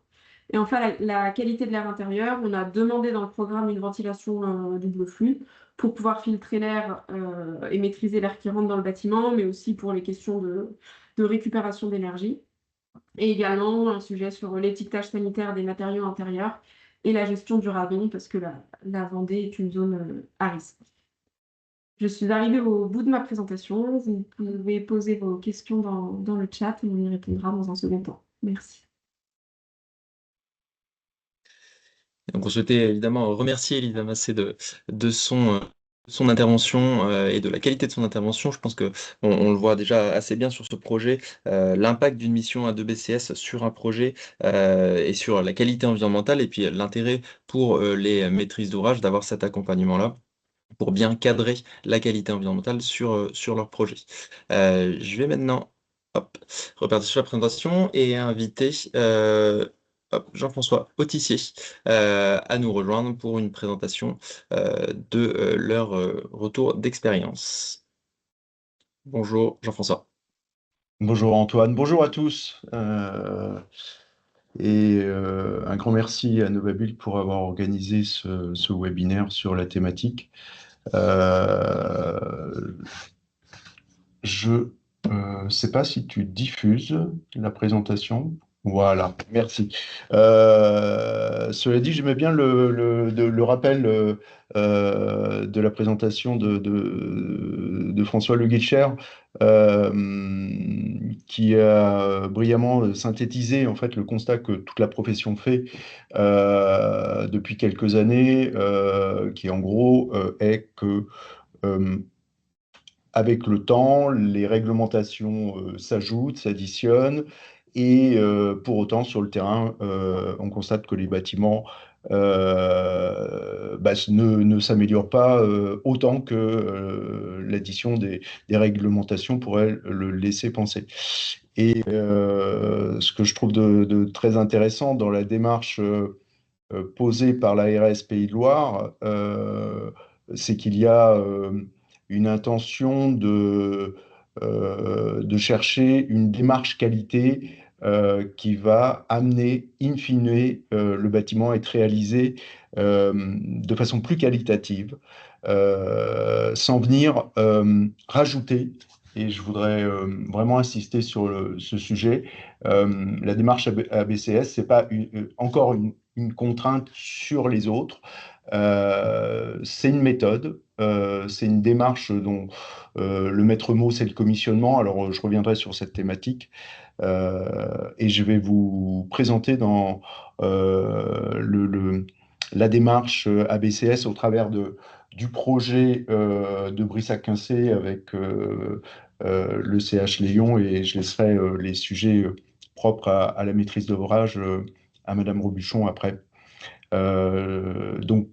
Et enfin, la qualité de l'air intérieur. On a demandé dans le programme une ventilation double flux pour pouvoir filtrer l'air et maîtriser l'air qui rentre dans le bâtiment, mais aussi pour les questions de récupération d'énergie. Et également un sujet sur l'étiquetage sanitaire des matériaux intérieurs et la gestion du radon, parce que la Vendée est une zone à risque. Je suis arrivée au bout de ma présentation. Vous pouvez poser vos questions dans le chat et on y répondra dans un second temps. Merci. Donc on souhaitait évidemment remercier Elisa Massé de son intervention et de la qualité de son intervention. Je pense que on le voit déjà assez bien sur ce projet, l'impact d'une mission A2BCS sur un projet et sur la qualité environnementale et puis l'intérêt pour les maîtrises d'ouvrage d'avoir cet accompagnement-là pour bien cadrer la qualité environnementale sur leur projet. Je vais maintenant hop, repartir sur la présentation et inviter Jean-François Autissier à nous rejoindre pour une présentation de leur retour d'expérience. Bonjour Jean-François. Bonjour Antoine, bonjour à tous. Un grand merci à Novabult pour avoir organisé ce webinaire sur la thématique. Je ne sais pas si tu diffuses la présentation. Voilà, merci. Cela dit, j'aimais bien le rappel de la présentation de François Le Guilcher, qui a brillamment synthétisé en fait le constat que toute la profession fait depuis quelques années, qui en gros est que avec le temps, les réglementations s'ajoutent, s'additionnent, et pour autant, sur le terrain, on constate que les bâtiments ne s'améliorent pas autant que l'addition des réglementations pourrait le laisser penser. Et ce que je trouve de très intéressant dans la démarche posée par l'ARS Pays de Loire, c'est qu'il y a une intention de chercher une démarche qualité qui va amener, in fine, le bâtiment à être réalisé de façon plus qualitative, sans venir rajouter, et je voudrais vraiment insister sur ce sujet, la démarche ABCS, ce n'est pas encore une contrainte sur les autres. C'est une méthode, c'est une démarche dont le maître mot, c'est le commissionnement. Alors, je reviendrai sur cette thématique et je vais vous présenter dans la démarche ABCS au travers du projet de Brissac-Quincé avec le CH Léon, et je laisserai les sujets propres à la maîtrise d'ouvrage à Madame Robuchon après. Donc,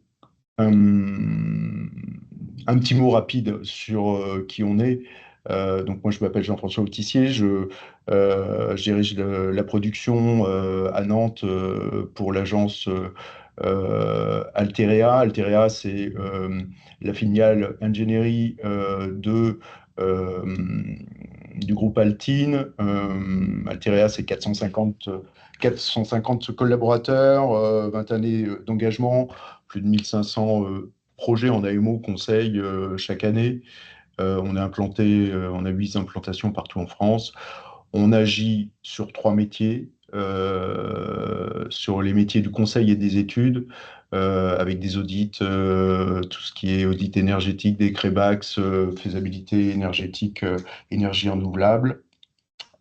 un petit mot rapide sur qui on est. Donc moi, je m'appelle Jean-François Autissier, je dirige la production à Nantes pour l'agence Alterea. Alterea, c'est la filiale ingénierie du groupe Altine. Alterea, c'est 450 collaborateurs, 20 années d'engagement, plus de 1500 projets en AMO conseil chaque année. On a 8 implantations partout en France. On agit sur 3 métiers, sur les métiers du conseil et des études, avec des audits, tout ce qui est audit énergétique, des CREBAX, faisabilité énergétique, énergie renouvelable,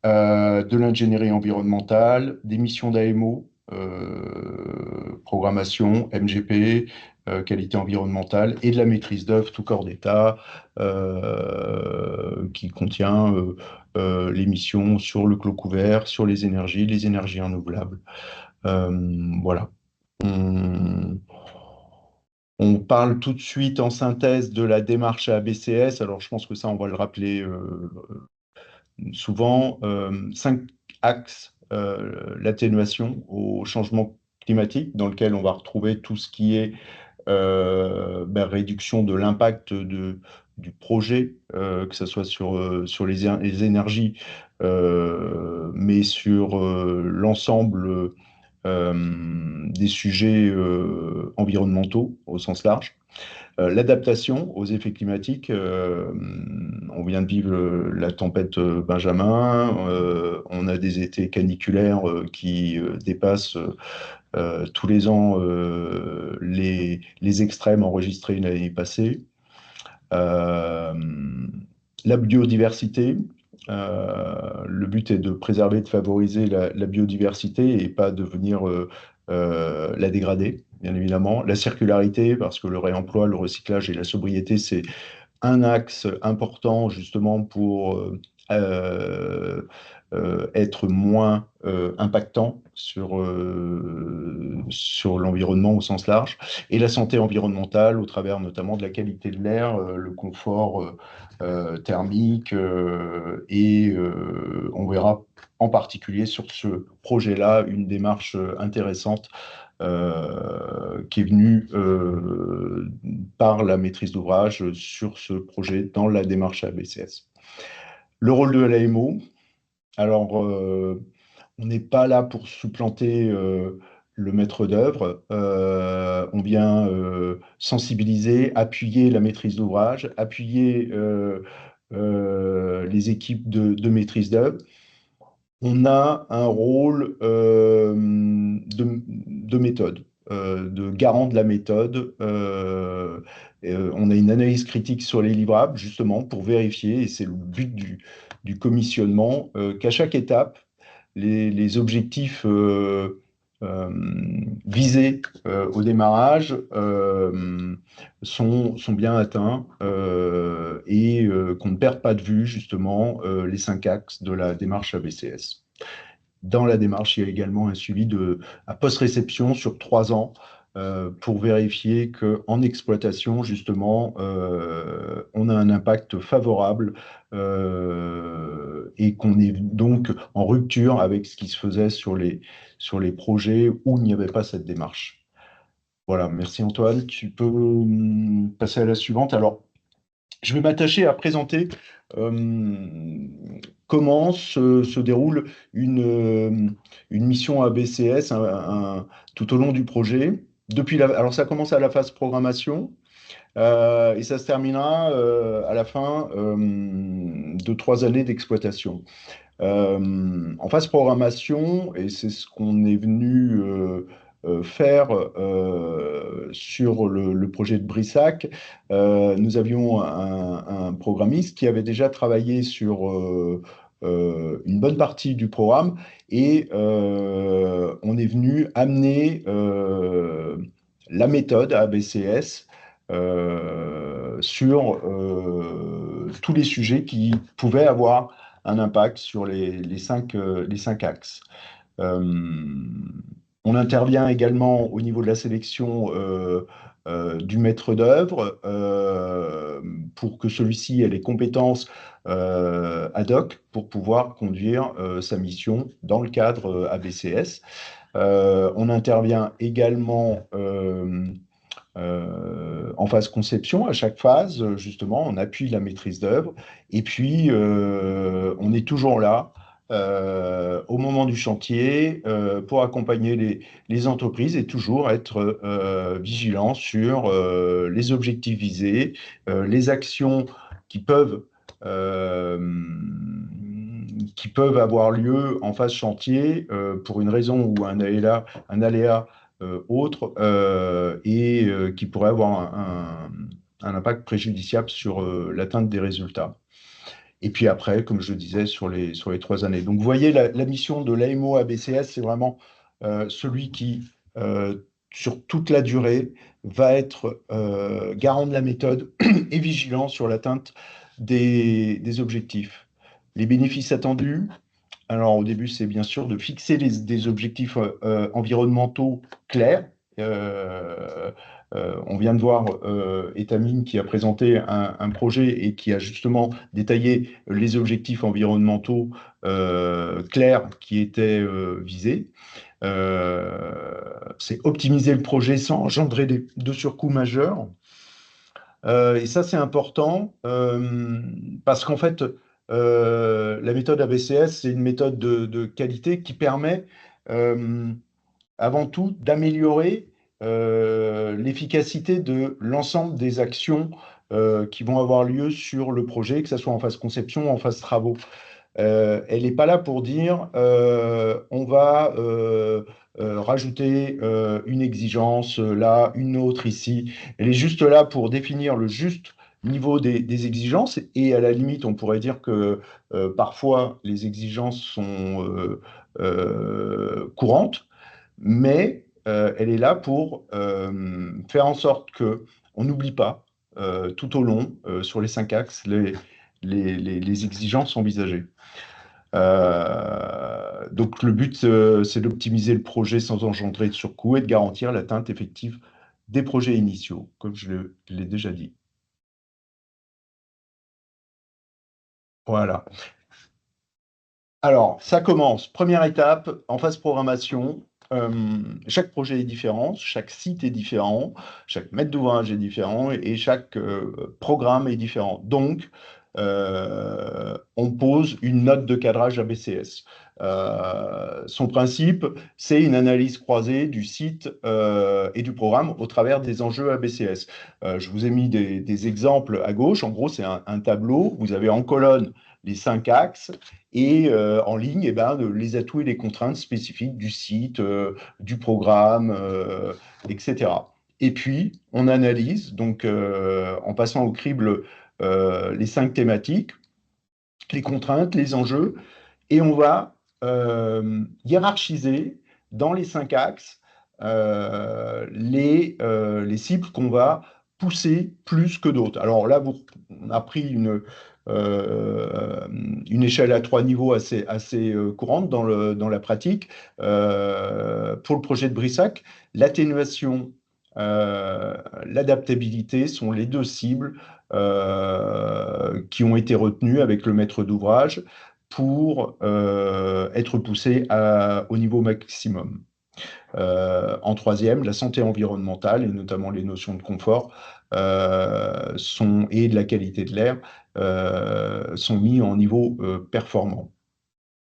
de l'ingénierie environnementale, des missions d'AMO, programmation, MGP, qualité environnementale, et de la maîtrise d'œuvre, tout corps d'État, qui contient les missions sur le clos couvert, sur les énergies renouvelables. Voilà. On parle tout de suite en synthèse de la démarche ABCS. Alors, je pense que ça, on va le rappeler souvent. 5 axes, l'atténuation au changement climatique, dans lequel on va retrouver tout ce qui est réduction de l'impact du projet, que ce soit sur les énergies, mais sur l'ensemble des sujets environnementaux au sens large. L'adaptation aux effets climatiques, on vient de vivre la tempête Benjamin, on a des étés caniculaires qui dépassent tous les ans les extrêmes enregistrés l'année passée. La biodiversité, le but est de préserver, de favoriser la biodiversité et pas de venir la dégrader. bien évidemment. La circularité, parce que le réemploi, le recyclage et la sobriété, c'est un axe important justement pour être moins impactant sur l'environnement au sens large, et la santé environnementale au travers notamment de la qualité de l'air, le confort thermique, et on verra en particulier sur ce projet-là une démarche intéressante qui est venue par la maîtrise d'ouvrage sur ce projet dans la démarche ABCS. Le rôle de l'AMO, alors on n'est pas là pour supplanter le maître d'œuvre, on vient sensibiliser, appuyer la maîtrise d'ouvrage, appuyer les équipes de maîtrise d'œuvre. On a un rôle de méthode, de garant de la méthode. On a une analyse critique sur les livrables, justement, pour vérifier, et c'est le but du commissionnement, qu'à chaque étape, les objectifs visés au démarrage sont bien atteints, et qu'on ne perd pas de vue justement les 5 axes de la démarche ABCS. Dans la démarche, il y a également un suivi à post-réception sur 3 ans pour vérifier qu'en exploitation, justement, on a un impact favorable et qu'on est donc en rupture avec ce qui se faisait sur les projets où il n'y avait pas cette démarche. Voilà, merci Antoine. Tu peux passer à la suivante. Alors, je vais m'attacher à présenter comment se déroule une mission ABCS tout au long du projet. Alors, ça commence à la phase programmation et ça se terminera à la fin de 3 années d'exploitation. En phase programmation, et c'est ce qu'on est venu faire sur le projet de Brissac, nous avions un programmiste qui avait déjà travaillé sur une bonne partie du programme, et on est venu amener la méthode ABCS sur tous les sujets qui pouvaient avoir un impact sur les 5 axes. On intervient également au niveau de la sélection du maître d'œuvre pour que celui-ci ait les compétences ad hoc pour pouvoir conduire sa mission dans le cadre ABCS. On intervient également en phase conception, à chaque phase, justement, on appuie la maîtrise d'œuvre. Et puis, on est toujours là au moment du chantier pour accompagner les entreprises et toujours être vigilant sur les objectifs visés, les actions qui peuvent avoir lieu en phase chantier pour une raison ou un aléa autre et qui pourrait avoir un impact préjudiciable sur l'atteinte des résultats. Et puis après, comme je disais, sur les 3 années. Donc vous voyez, la mission de l'AMO ABCS, c'est vraiment celui qui, sur toute la durée, va être garant de la méthode et vigilant sur l'atteinte des objectifs. Les bénéfices attendus, alors au début, c'est bien sûr de fixer des objectifs environnementaux clairs. On vient de voir Étamine qui a présenté un projet et qui a justement détaillé les objectifs environnementaux clairs qui étaient visés. C'est optimiser le projet sans engendrer de surcoûts majeurs. Et ça, c'est important parce qu'en fait, la méthode ABCS, c'est une méthode de qualité qui permet avant tout d'améliorer l'efficacité de l'ensemble des actions qui vont avoir lieu sur le projet, que ce soit en phase conception ou en phase travaux. Elle n'est pas là pour dire on va rajouter une exigence là, une autre ici. Elle est juste là pour définir le juste niveau des exigences, et à la limite, on pourrait dire que parfois les exigences sont courantes, mais elle est là pour faire en sorte qu'on n'oublie pas tout au long, sur les 5 axes, les exigences envisagées. Donc le but, c'est d'optimiser le projet sans engendrer de surcoût et de garantir l'atteinte effective des projets initiaux, comme je l'ai déjà dit. Voilà. Alors, ça commence. Première étape, en phase programmation. Chaque projet est différent, chaque site est différent, chaque maître d'ouvrage est différent et chaque programme est différent. Donc, on pose une note de cadrage ABCS. Son principe, c'est une analyse croisée du site et du programme au travers des enjeux ABCS. Je vous ai mis des exemples à gauche. En gros, c'est un tableau. Vous avez en colonne les 5 axes et en ligne, eh ben, les atouts et les contraintes spécifiques du site, du programme, etc. Et puis, on analyse, donc en passant au crible, les 5 thématiques, les contraintes, les enjeux, et on va hiérarchiser dans les 5 axes les cibles qu'on va pousser plus que d'autres. Alors là, on a pris une échelle à 3 niveaux assez courante dans la pratique. Pour le projet de Brissac, l'atténuation, l'adaptabilité sont les 2 cibles qui ont été retenues avec le maître d'ouvrage pour être poussées au niveau maximum. En troisième, la santé environnementale, et notamment les notions de confort et de la qualité de l'air sont mis en niveau performant.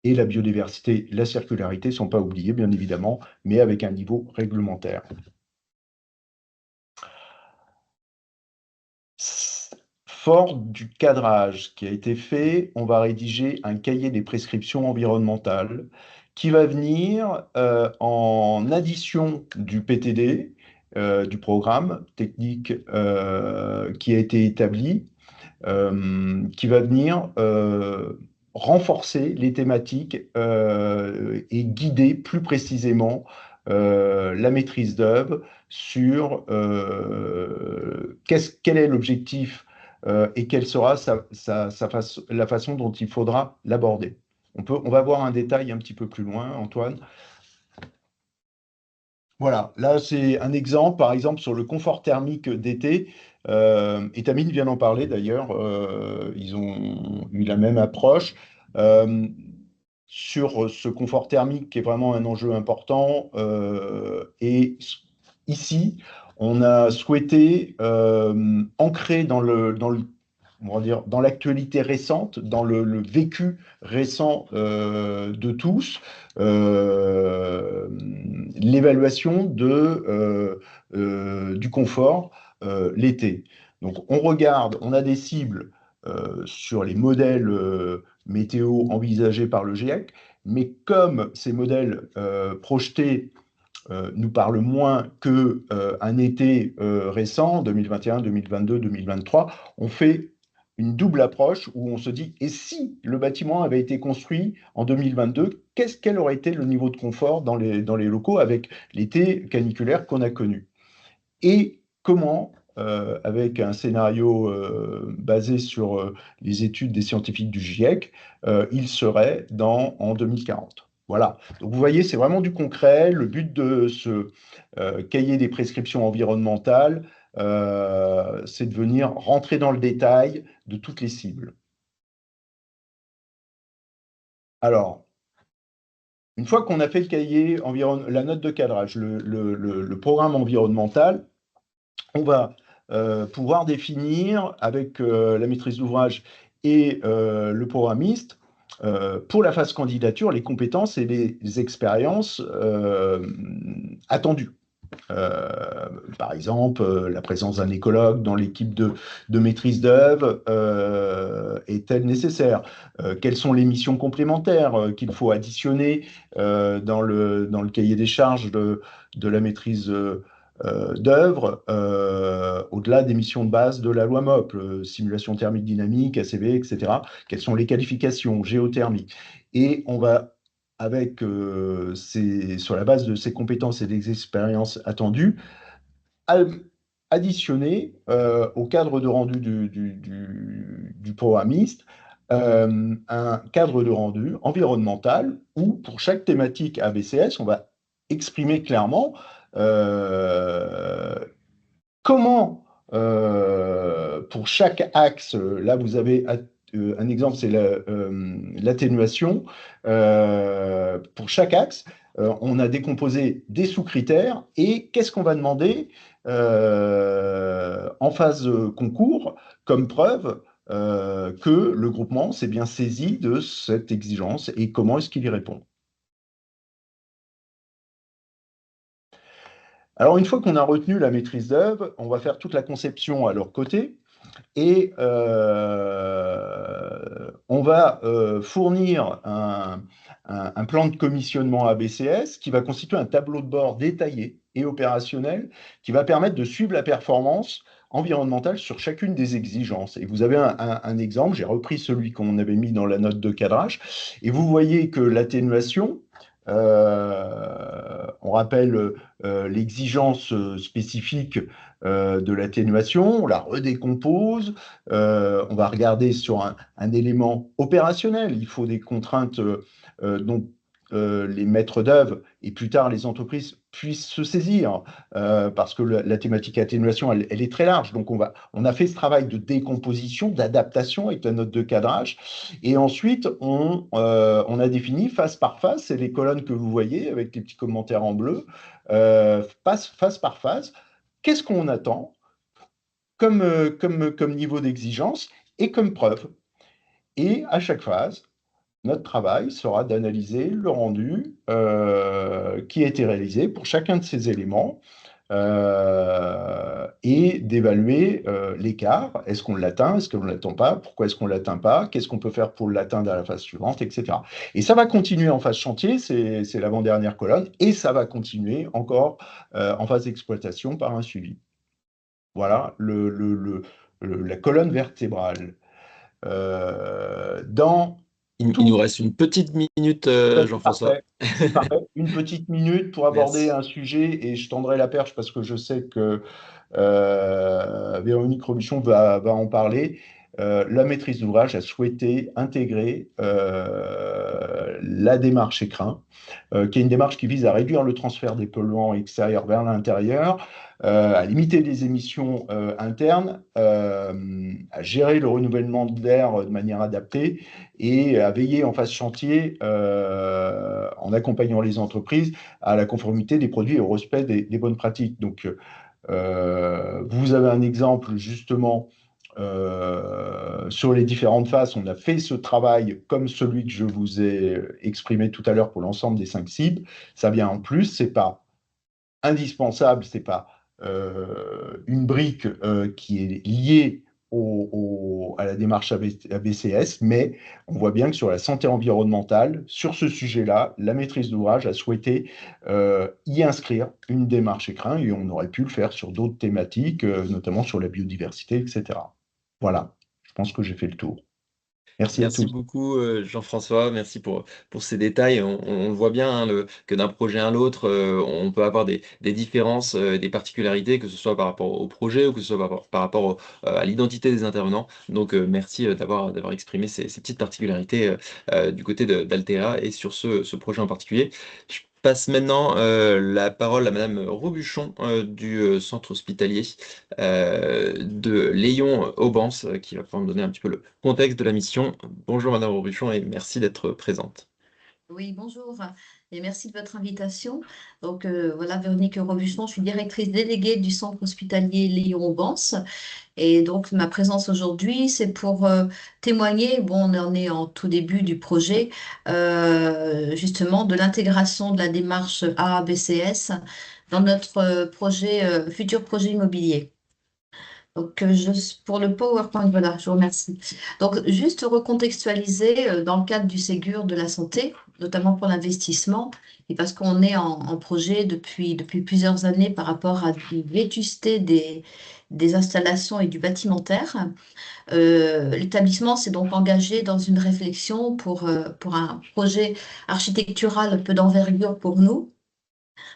Et la biodiversité, la circularité ne sont pas oubliés, bien évidemment, mais avec un niveau réglementaire. Fort du cadrage qui a été fait, on va rédiger un cahier des prescriptions environnementales qui va venir en addition du PTD, du programme technique qui a été établi, qui va venir renforcer les thématiques et guider plus précisément la maîtrise d'œuvre sur quel est l'objectif et quelle sera la façon dont il faudra l'aborder. On va voir un détail un petit peu plus loin, Antoine. Voilà, là c'est un exemple, par exemple sur le confort thermique d'été. Étamines vient d'en parler d'ailleurs, ils ont eu la même approche. Sur ce confort thermique qui est vraiment un enjeu important. Et ici, on a souhaité ancrer on va dire, dans l'actualité récente, dans le vécu récent de tous, l'évaluation du confort l'été. Donc on regarde, on a des cibles sur les modèles météo envisagés par le GIEC, mais comme ces modèles projetés nous parlent moins qu'un été récent, 2021, 2022, 2023, on fait une double approche où on se dit, et si le bâtiment avait été construit en 2022, quel aurait été le niveau de confort dans les locaux avec l'été caniculaire qu'on a connu? Et comment, avec un scénario basé sur les études des scientifiques du GIEC, il serait en 2040. Voilà. Donc vous voyez, c'est vraiment du concret. Le but de ce cahier des prescriptions environnementales, c'est de venir rentrer dans le détail de toutes les cibles. Alors, une fois qu'on a fait le cahier, la note de cadrage, le programme environnemental, on va pouvoir définir avec la maîtrise d'ouvrage et le programmiste, pour la phase candidature, les compétences et les expériences attendues. Par exemple, la présence d'un écologue dans l'équipe de maîtrise d'œuvre est-elle nécessaire? Quelles sont les missions complémentaires qu'il faut additionner dans le cahier des charges de la maîtrise d'œuvre, au-delà des missions de base de la loi MOP, simulation thermique dynamique, ACV, etc. Quelles sont les qualifications géothermiques? Et on va avec sur la base de ses compétences et des expériences attendues, additionner au cadre de rendu du programmiste un cadre de rendu environnemental où, pour chaque thématique ABCS, on va exprimer clairement euh, comment, pour chaque axe, là vous avez un exemple, c'est l'atténuation. Pour chaque axe, on a décomposé des sous-critères et qu'est-ce qu'on va demander en phase concours comme preuve que le groupement s'est bien saisi de cette exigence et comment est-ce qu'il y répond. Alors, une fois qu'on a retenu la maîtrise d'œuvre, on va faire toute la conception à leur côté et on va fournir un plan de commissionnement ABCS qui va constituer un tableau de bord détaillé et opérationnel qui va permettre de suivre la performance environnementale sur chacune des exigences. Et vous avez un exemple, j'ai repris celui qu'on avait mis dans la note de cadrage, et vous voyez que l'atténuation, on rappelle l'exigence spécifique de l'atténuation, on la redécompose, on va regarder sur un élément opérationnel. Il faut des contraintes dont les maîtres d'œuvre et plus tard les entreprises puissent se saisir, parce que la thématique atténuation, elle est très large. Donc on a fait ce travail de décomposition, d'adaptation avec la note de cadrage, et ensuite on a défini face par face, c'est les colonnes que vous voyez avec les petits commentaires en bleu, face par face, qu'est-ce qu'on attend comme niveau d'exigence et comme preuve. Et à chaque phase, notre travail sera d'analyser le rendu qui a été réalisé pour chacun de ces éléments et d'évaluer l'écart. Est-ce qu'on l'atteint? Est-ce qu'on ne l'attend pas? Pourquoi est-ce qu'on ne l'atteint pas? Qu'est-ce qu'on peut faire pour l'atteindre à la phase suivante, etc. Et ça va continuer en phase chantier, c'est l'avant-dernière colonne, et ça va continuer encore en phase d'exploitation par un suivi. Voilà la colonne vertébrale. Dans Il tout, nous reste une petite minute, c'est Jean-François. parfait, c'est parfait. Une petite minute pour aborder Merci. un sujet et je tendrai la perche parce que je sais que Véronique Robuchon va en parler. La maîtrise d'ouvrage a souhaité intégrer la démarche écrin, qui est une démarche qui vise à réduire le transfert des polluants extérieurs vers l'intérieur, à limiter les émissions internes, à gérer le renouvellement de l'air de manière adaptée et à veiller en phase chantier, en accompagnant les entreprises à la conformité des produits et au respect des bonnes pratiques. Donc, vous avez un exemple justement sur les différentes phases. On a fait ce travail comme celui que je vous ai exprimé tout à l'heure pour l'ensemble des 5 cibles. Ça vient en plus, c'est pas indispensable, c'est pas une brique qui est liée à la démarche ABCS, mais on voit bien que sur la santé environnementale, sur ce sujet-là, la maîtrise d'ouvrage a souhaité y inscrire une démarche écrin et on aurait pu le faire sur d'autres thématiques, notamment sur la biodiversité, etc. Voilà, je pense que j'ai fait le tour. Merci à Merci tous. beaucoup, Jean-François. Merci pour ces détails. On le voit bien, hein, que d'un projet à l'autre, on peut avoir des différences, des particularités, que ce soit par rapport au projet ou que ce soit par rapport à l'identité des intervenants. Donc, merci d'avoir exprimé ces petites particularités du côté d'Altera et sur ce projet en particulier. Je passe maintenant la parole à Madame Robuchon du centre hospitalier de Léon-Aubance, qui va pouvoir me donner un petit peu le contexte de la mission. Bonjour Madame Robuchon et merci d'être présente. Oui, bonjour et merci de votre invitation. Donc voilà, Véronique Robuchon, je suis directrice déléguée du centre hospitalier Léon-Aubance. Et donc ma présence aujourd'hui, c'est pour témoigner, bon, on en est en tout début du projet, justement de l'intégration de la démarche AABCS dans notre futur projet immobilier. Donc, pour le PowerPoint, voilà, je vous remercie. Donc, juste recontextualiser dans le cadre du Ségur de la santé, notamment pour l'investissement, et parce qu'on est en projet depuis plusieurs années par rapport à la vétusté des installations et du bâtimentaire. L'établissement s'est donc engagé dans une réflexion pour un projet architectural un peu d'envergure pour nous.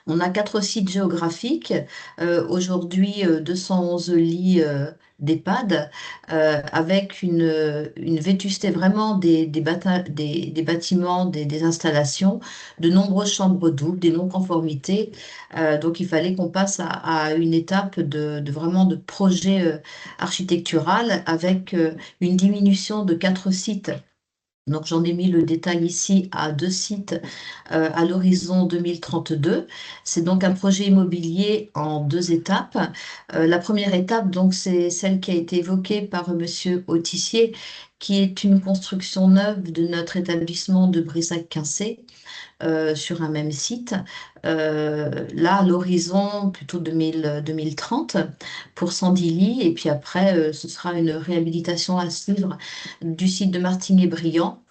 On a 4 sites géographiques, aujourd'hui 211 lits d'EHPAD, avec une vétusté vraiment des bâtiments, des installations, de nombreuses chambres doubles, des non-conformités. Donc il fallait qu'on passe à une étape de vraiment de projet architectural avec une diminution de 4 sites. Donc, j'en ai mis le détail ici à 2 sites à l'horizon 2032. C'est donc un projet immobilier en 2 étapes. La première étape, donc, c'est celle qui a été évoquée par Monsieur Autissier, qui est une construction neuve de notre établissement de Brissac-Quincé sur un même site. Là, à l'horizon plutôt 2030 pour 110 lits. Et puis après, ce sera une réhabilitation à suivre du site de Martigny-Briand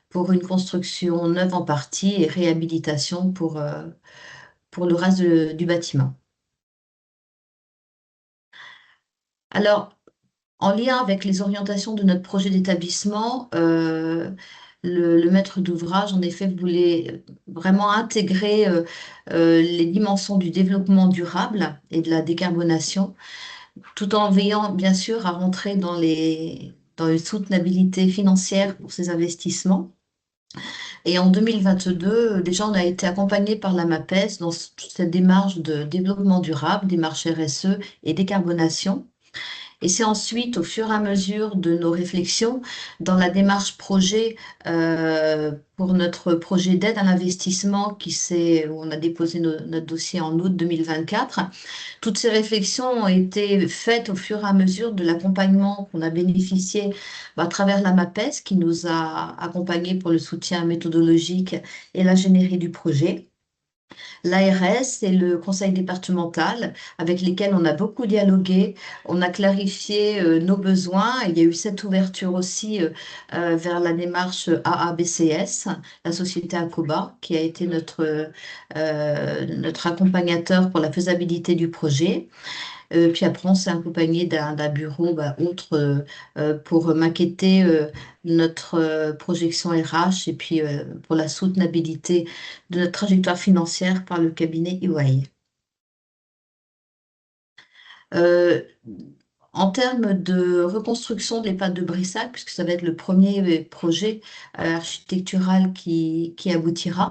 pour une construction neuve en partie et réhabilitation pour le reste du bâtiment. Alors, en lien avec les orientations de notre projet d'établissement, le maître d'ouvrage, en effet, voulait vraiment intégrer les dimensions du développement durable et de la décarbonation, tout en veillant, bien sûr, à rentrer dans une soutenabilité financière pour ces investissements. Et en 2022, déjà, on a été accompagné par la MAPES dans toute cette démarche de développement durable, démarche RSE et décarbonation. Et c'est ensuite, au fur et à mesure de nos réflexions, dans la démarche projet pour notre projet d'aide à l'investissement où on a déposé notre dossier en août 2024, toutes ces réflexions ont été faites au fur et à mesure de l'accompagnement qu'on a bénéficié à travers la MAPES, qui nous a accompagnés pour le soutien méthodologique et l'ingénierie du projet. L'ARS et le conseil départemental avec lesquels on a beaucoup dialogué, on a clarifié nos besoins. Il y a eu cette ouverture aussi vers la démarche AABCS, la société Acoba, qui a été notre accompagnateur pour la faisabilité du projet. Puis après, on s'est accompagné d'un bureau autre pour maqueter notre projection RH et puis pour la soutenabilité de notre trajectoire financière par le cabinet EY. En termes de reconstruction de l'EHPAD de Brissac, puisque ça va être le premier projet architectural qui aboutira,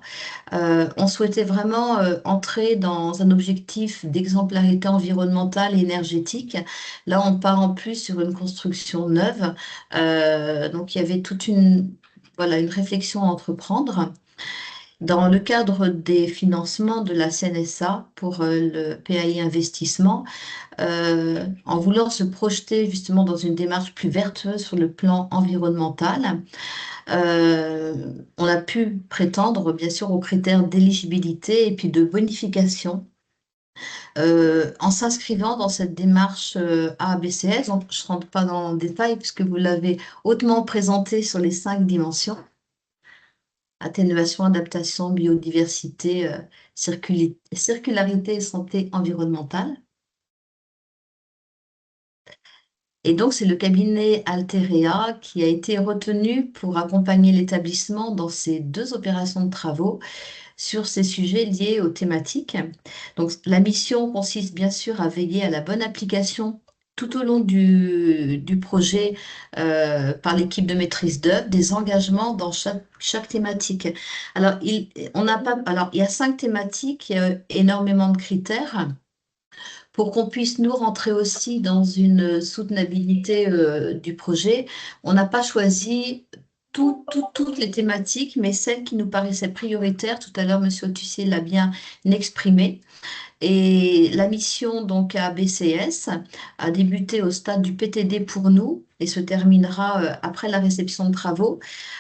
on souhaitait vraiment entrer dans un objectif d'exemplarité environnementale et énergétique. Là, on part en plus sur une construction neuve. Donc, il y avait voilà, une réflexion à entreprendre. Dans le cadre des financements de la CNSA pour le PAI Investissement, en voulant se projeter justement dans une démarche plus vertueuse sur le plan environnemental, on a pu prétendre bien sûr aux critères d'éligibilité et puis de bonification en s'inscrivant dans cette démarche ABCS. Donc, je ne rentre pas dans le détail puisque vous l'avez hautement présenté sur les 5 dimensions. Atténuation, adaptation, biodiversité, circularité et santé environnementale. Et donc, c'est le cabinet Alterea qui a été retenu pour accompagner l'établissement dans ces 2 opérations de travaux sur ces sujets liés aux thématiques. Donc, la mission consiste bien sûr à veiller à la bonne application tout au long du projet par l'équipe de maîtrise d'œuvre, des engagements dans chaque thématique. Alors, il y a 5 thématiques, il y a énormément de critères. Pour qu'on puisse nous rentrer aussi dans une soutenabilité du projet, on n'a pas choisi toutes les thématiques, mais celles qui nous paraissaient prioritaires. Tout à l'heure, M. Tussier l'a bien exprimé. Et la mission donc à BCS a débuté au stade du PTD pour nous et se terminera après la réception de travaux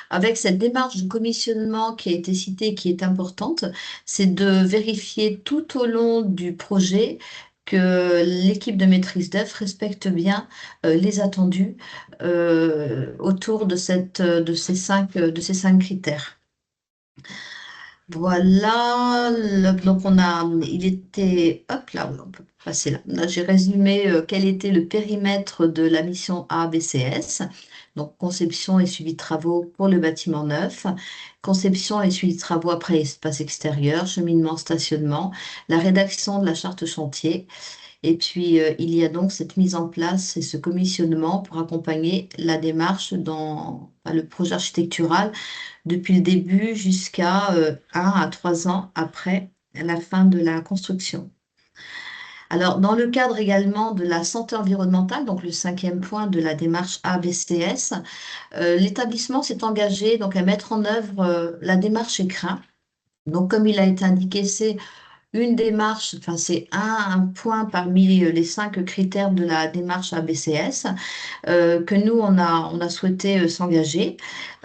avec cette démarche de commissionnement qui a été citée, qui est importante, c'est de vérifier tout au long du projet que l'équipe de maîtrise d'œuvre respecte bien les attendus autour de ces cinq critères. Voilà, donc hop là, on peut passer là. Là, j'ai résumé quel était le périmètre de la mission ABCS. Donc, conception et suivi de travaux pour le bâtiment neuf, conception et suivi de travaux après espace extérieur, cheminement, stationnement, la rédaction de la charte chantier. Et puis, il y a donc cette mise en place et ce commissionnement pour accompagner la démarche dans le projet architectural depuis le début jusqu'à 1 à 3 ans après la fin de la construction. Alors, dans le cadre également de la santé environnementale, donc le 5e point de la démarche ABCS, l'établissement s'est engagé donc à mettre en œuvre la démarche écrin. Donc, comme il a été indiqué, c'est une démarche, enfin c'est un point parmi les 5 critères de la démarche ABCS que nous, on a souhaité s'engager.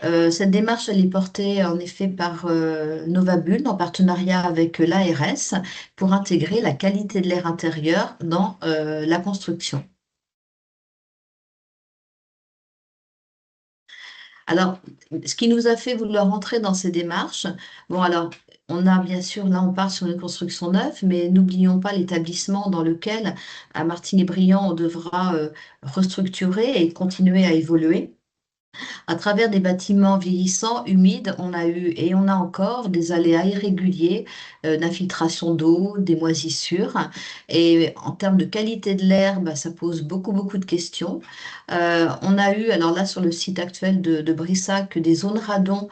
Cette démarche, elle est portée en effet par Novabune en partenariat avec l'ARS pour intégrer la qualité de l'air intérieur dans la construction. Alors, ce qui nous a fait vouloir rentrer dans ces démarches, bon alors, on a bien sûr, là on part sur une construction neuve, mais n'oublions pas l'établissement dans lequel, à Martigny-Briand, on devra restructurer et continuer à évoluer. À travers des bâtiments vieillissants, humides, on a eu et on a encore des aléas irréguliers d'infiltration d'eau, des moisissures. Et en termes de qualité de l'air, bah, ça pose beaucoup, beaucoup de questions. On a eu, alors là, sur le site actuel de Brissac, des zones radon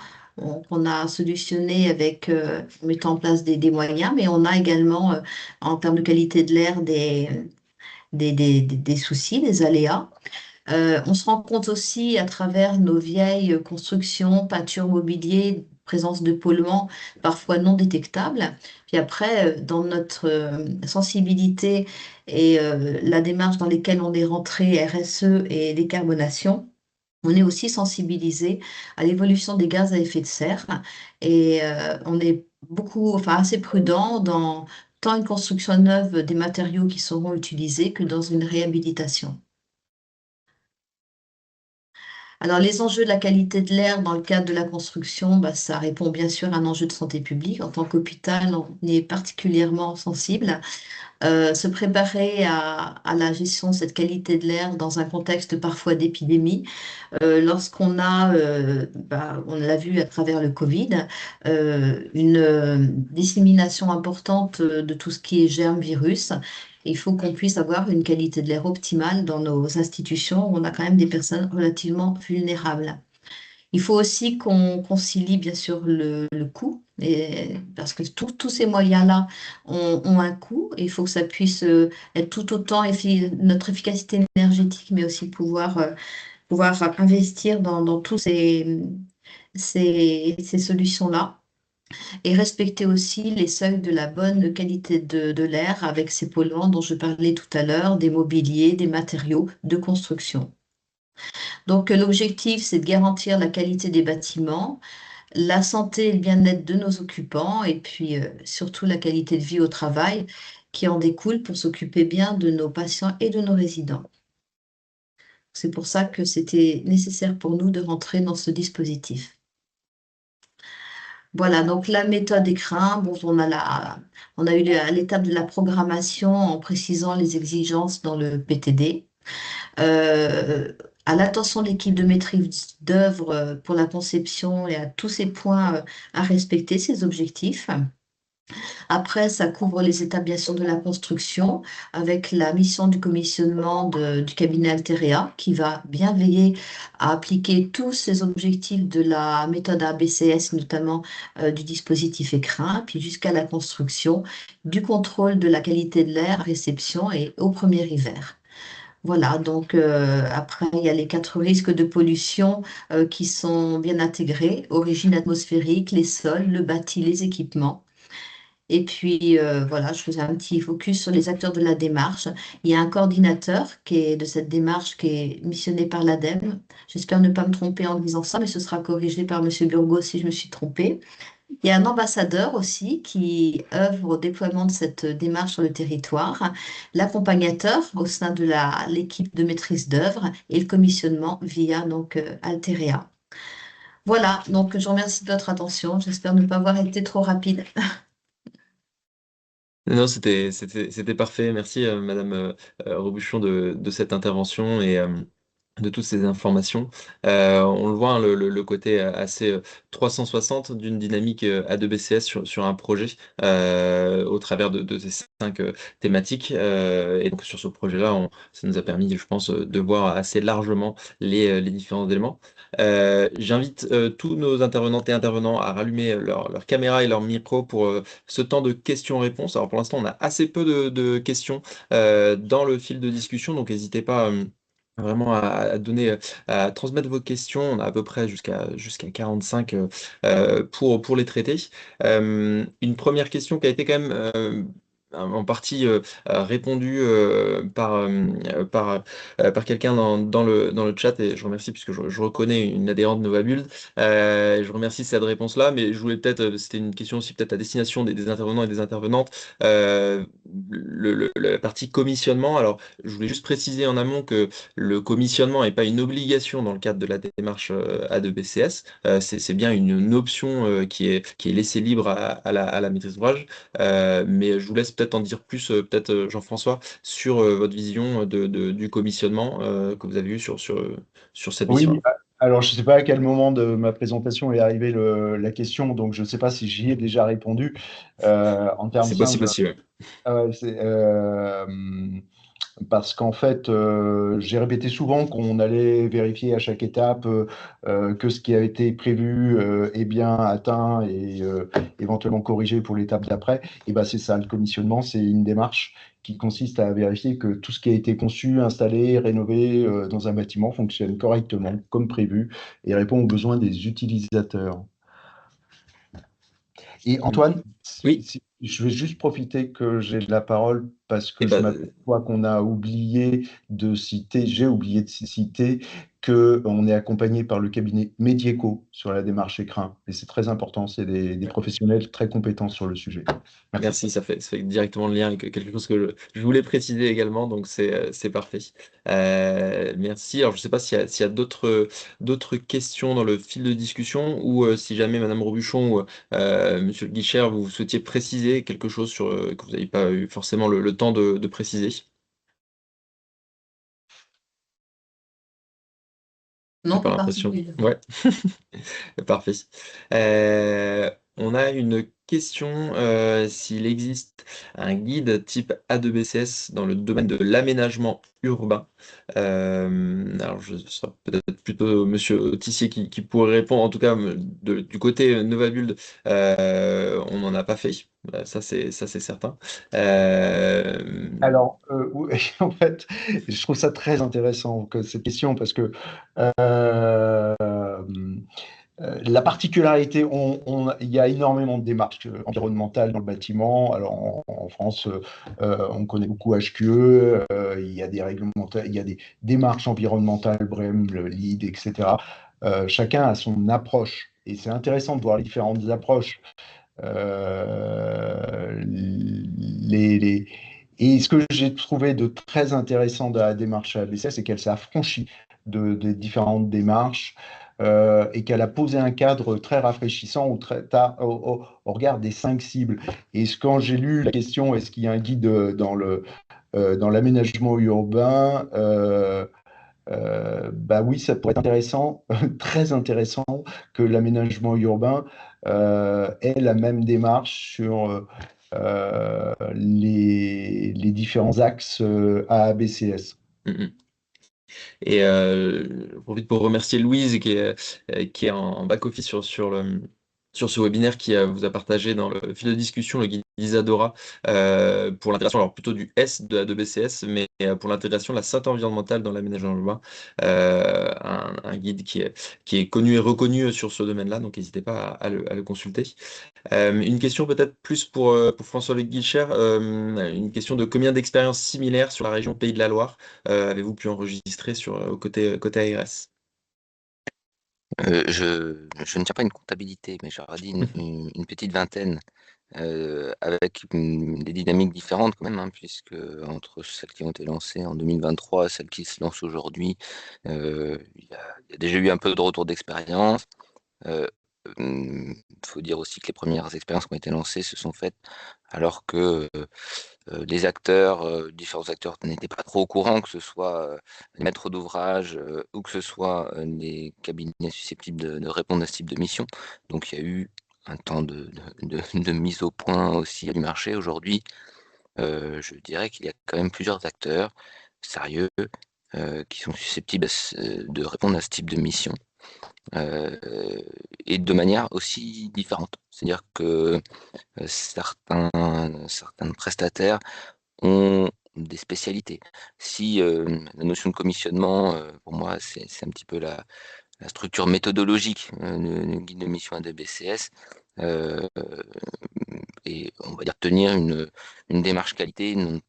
qu'on a solutionnées avec, en mettant en place des moyens, mais on a également, en termes de qualité de l'air, des soucis, des aléas. On se rend compte aussi à travers nos vieilles constructions, peintures, mobilier, présence de polluants parfois non détectables. Puis après, dans notre sensibilité et la démarche dans lesquelles on est rentré, RSE et décarbonation, on est aussi sensibilisé à l'évolution des gaz à effet de serre et on est assez prudent dans tant une construction neuve des matériaux qui seront utilisés que dans une réhabilitation. Alors, les enjeux de la qualité de l'air dans le cadre de la construction, bah, ça répond bien sûr à un enjeu de santé publique. En tant qu'hôpital, on y est particulièrement sensible. Se préparer à la gestion de cette qualité de l'air dans un contexte parfois d'épidémie, lorsqu'on a, on l'a vu à travers le Covid, une dissémination importante de tout ce qui est germes, virus. Il faut qu'on puisse avoir une qualité de l'air optimale dans nos institutions où on a quand même des personnes relativement vulnérables. Il faut aussi qu'on concilie bien sûr le coût, parce que tous ces moyens-là ont un coût et il faut que ça puisse être tout autant notre efficacité énergétique, mais aussi pouvoir investir dans tous ces solutions-là et respecter aussi les seuils de la bonne qualité de l'air avec ces polluants dont je parlais tout à l'heure, des mobiliers, des matériaux de construction. Donc l'objectif, c'est de garantir la qualité des bâtiments, la santé et le bien-être de nos occupants et puis surtout la qualité de vie au travail qui en découle pour s'occuper bien de nos patients et de nos résidents. C'est pour ça que c'était nécessaire pour nous de rentrer dans ce dispositif. Voilà, donc la méthode écrin, bon, on a eu l'étape de la programmation en précisant les exigences dans le PTD. À l'attention de l'équipe de maîtrise d'œuvre pour la conception et à tous ces points à respecter, ces objectifs. Après, ça couvre les étapes bien sûr de la construction avec la mission du commissionnement du cabinet Alterea qui va bien veiller à appliquer tous ces objectifs de la méthode ABCS, notamment du dispositif écrin, puis jusqu'à la construction, du contrôle de la qualité de l'air, réception et au premier hiver. Voilà, donc après, il y a les 4 risques de pollution qui sont bien intégrés, origine atmosphérique, les sols, le bâti, les équipements. Et puis, voilà, je faisais un petit focus sur les acteurs de la démarche. Il y a un coordinateur de cette démarche qui est missionné par l'ADEME. J'espère ne pas me tromper en disant ça, mais ce sera corrigé par M. Burgot si je me suis trompée. Il y a un ambassadeur aussi qui œuvre au déploiement de cette démarche sur le territoire, l'accompagnateur au sein de l'équipe de maîtrise d'œuvre et le commissionnement via donc Alteria. Voilà, donc je vous remercie de votre attention. J'espère ne pas avoir été trop rapide. Non, c'était parfait. Merci, Madame Robuchon, de cette intervention et de toutes ces informations. On le voit, hein, le côté assez 360 d'une dynamique A2BCS sur un projet au travers de ces 5 thématiques. Et donc sur ce projet-là, ça nous a permis, je pense, de voir assez largement les différents éléments. J'invite tous nos intervenantes et intervenants à rallumer leur caméra et leur micro pour ce temps de questions-réponses. Alors pour l'instant, on a assez peu de questions dans le fil de discussion, donc n'hésitez pas vraiment à donner, à transmettre vos questions. On a à peu près jusqu'à 45 pour les traiter. Une première question qui a été quand même en partie répondue par quelqu'un dans le chat, et je remercie puisque je reconnais une adhérente de Nova Build. Je remercie cette réponse-là, mais je voulais peut-être, c'était une question aussi peut-être à destination des intervenants et des intervenantes, euh, la partie commissionnement. Alors, je voulais juste préciser en amont que le commissionnement n'est pas une obligation dans le cadre de la démarche A2BCS. C'est bien une option qui est laissée libre à la maîtrise d'ouvrage. Mais je vous laisse peut-être en dire plus, peut-être Jean-François, sur votre vision du commissionnement que vous avez eu sur cette Oui, mission-là. alors je ne sais pas à quel moment de ma présentation est arrivée la question, donc je ne sais pas si j'y ai déjà répondu en termes C'est possible simples. aussi, ouais. Ah ouais, parce qu'en fait, j'ai répété souvent qu'on allait vérifier à chaque étape que ce qui a été prévu est bien atteint et éventuellement corrigé pour l'étape d'après. Et ben c'est ça, le commissionnement, c'est une démarche qui consiste à vérifier que tout ce qui a été conçu, installé, rénové dans un bâtiment fonctionne correctement, comme prévu, et répond aux besoins des utilisateurs. Et Antoine, Oui, je vais juste profiter que j'ai de la parole parce et que je ben, m'aperçois qu'on a oublié de citer, j'ai oublié de citer que on est accompagné par le cabinet Medieco sur la démarche écrin. Et c'est très important, c'est des professionnels très compétents sur le sujet. Merci. merci, ça fait directement le lien avec quelque chose que je voulais préciser également, donc c'est parfait. Merci. Alors, je ne sais pas s'il y a d'autres questions dans le fil de discussion, ou si jamais Madame Robuchon ou Monsieur le Guicher, vous souhaitiez préciser quelque chose que vous n'avez pas eu forcément le temps de préciser. J'ai Non, pas pas l'impression. particulièrement. Ouais, parfait. On a une question, s'il existe un guide type A2BCS dans le domaine de l'aménagement urbain. Alors, ce sera peut-être plutôt Monsieur Tissier qui pourrait répondre. En tout cas, du côté Nova Build, on n'en a pas fait. Ça c'est certain. Euh, Alors, oui, en fait, je trouve ça très intéressant que cette question parce que euh, la particularité, il y a énormément de démarches environnementales dans le bâtiment. Alors en France, on connaît beaucoup HQE, il y a des réglementaires, il y a des démarches environnementales, BREEAM, le LEED, etc. Chacun a son approche. Et c'est intéressant de voir les différentes approches. Les. Et ce que j'ai trouvé de très intéressant dans la démarche ABCS, c'est qu'elle s'est affranchie des différentes démarches et qu'elle a posé un cadre très rafraîchissant au regard des 5 cibles. Et quand j'ai lu la question, est-ce qu'il y a un guide dans l'aménagement urbain, bah oui, ça pourrait être intéressant, très intéressant que l'aménagement urbain ait la même démarche sur les différents axes AABCS. mm, mm. Et j'en profite pour remercier Louise qui est en back-office sur ce webinaire, qui vous a partagé dans le fil de discussion le guide Isadora pour l'intégration, alors plutôt du S de A2BCS, mais pour l'intégration de la santé environnementale dans l'aménagement urbain. Un guide qui est connu et reconnu sur ce domaine-là, donc n'hésitez pas à le consulter. Une question peut-être plus pour François Guilcher, une question de combien d'expériences similaires sur la région Pays de la Loire avez-vous pu enregistrer côté ARS? Je ne tiens pas une comptabilité, mais j'aurais dit une petite vingtaine, avec des dynamiques différentes quand même, hein, puisque entre celles qui ont été lancées en 2023 et celles qui se lancent aujourd'hui, il y a déjà eu un peu de retour d'expérience. Il faut dire aussi que les premières expériences qui ont été lancées se sont faites alors que les acteurs, différents acteurs n'étaient pas trop au courant, que ce soit les maîtres d'ouvrage ou que ce soit les cabinets susceptibles de répondre à ce type de mission. Donc il y a eu un temps de mise au point aussi du marché. Aujourd'hui, je dirais qu'il y a quand même plusieurs acteurs sérieux qui sont susceptibles de répondre à ce type de mission. Et de manière aussi différente. C'est-à-dire que certains prestataires ont des spécialités. Si la notion de commissionnement, pour moi, c'est un petit peu la structure méthodologique du guide de mission ADBCS, et on va dire tenir une démarche qualité ne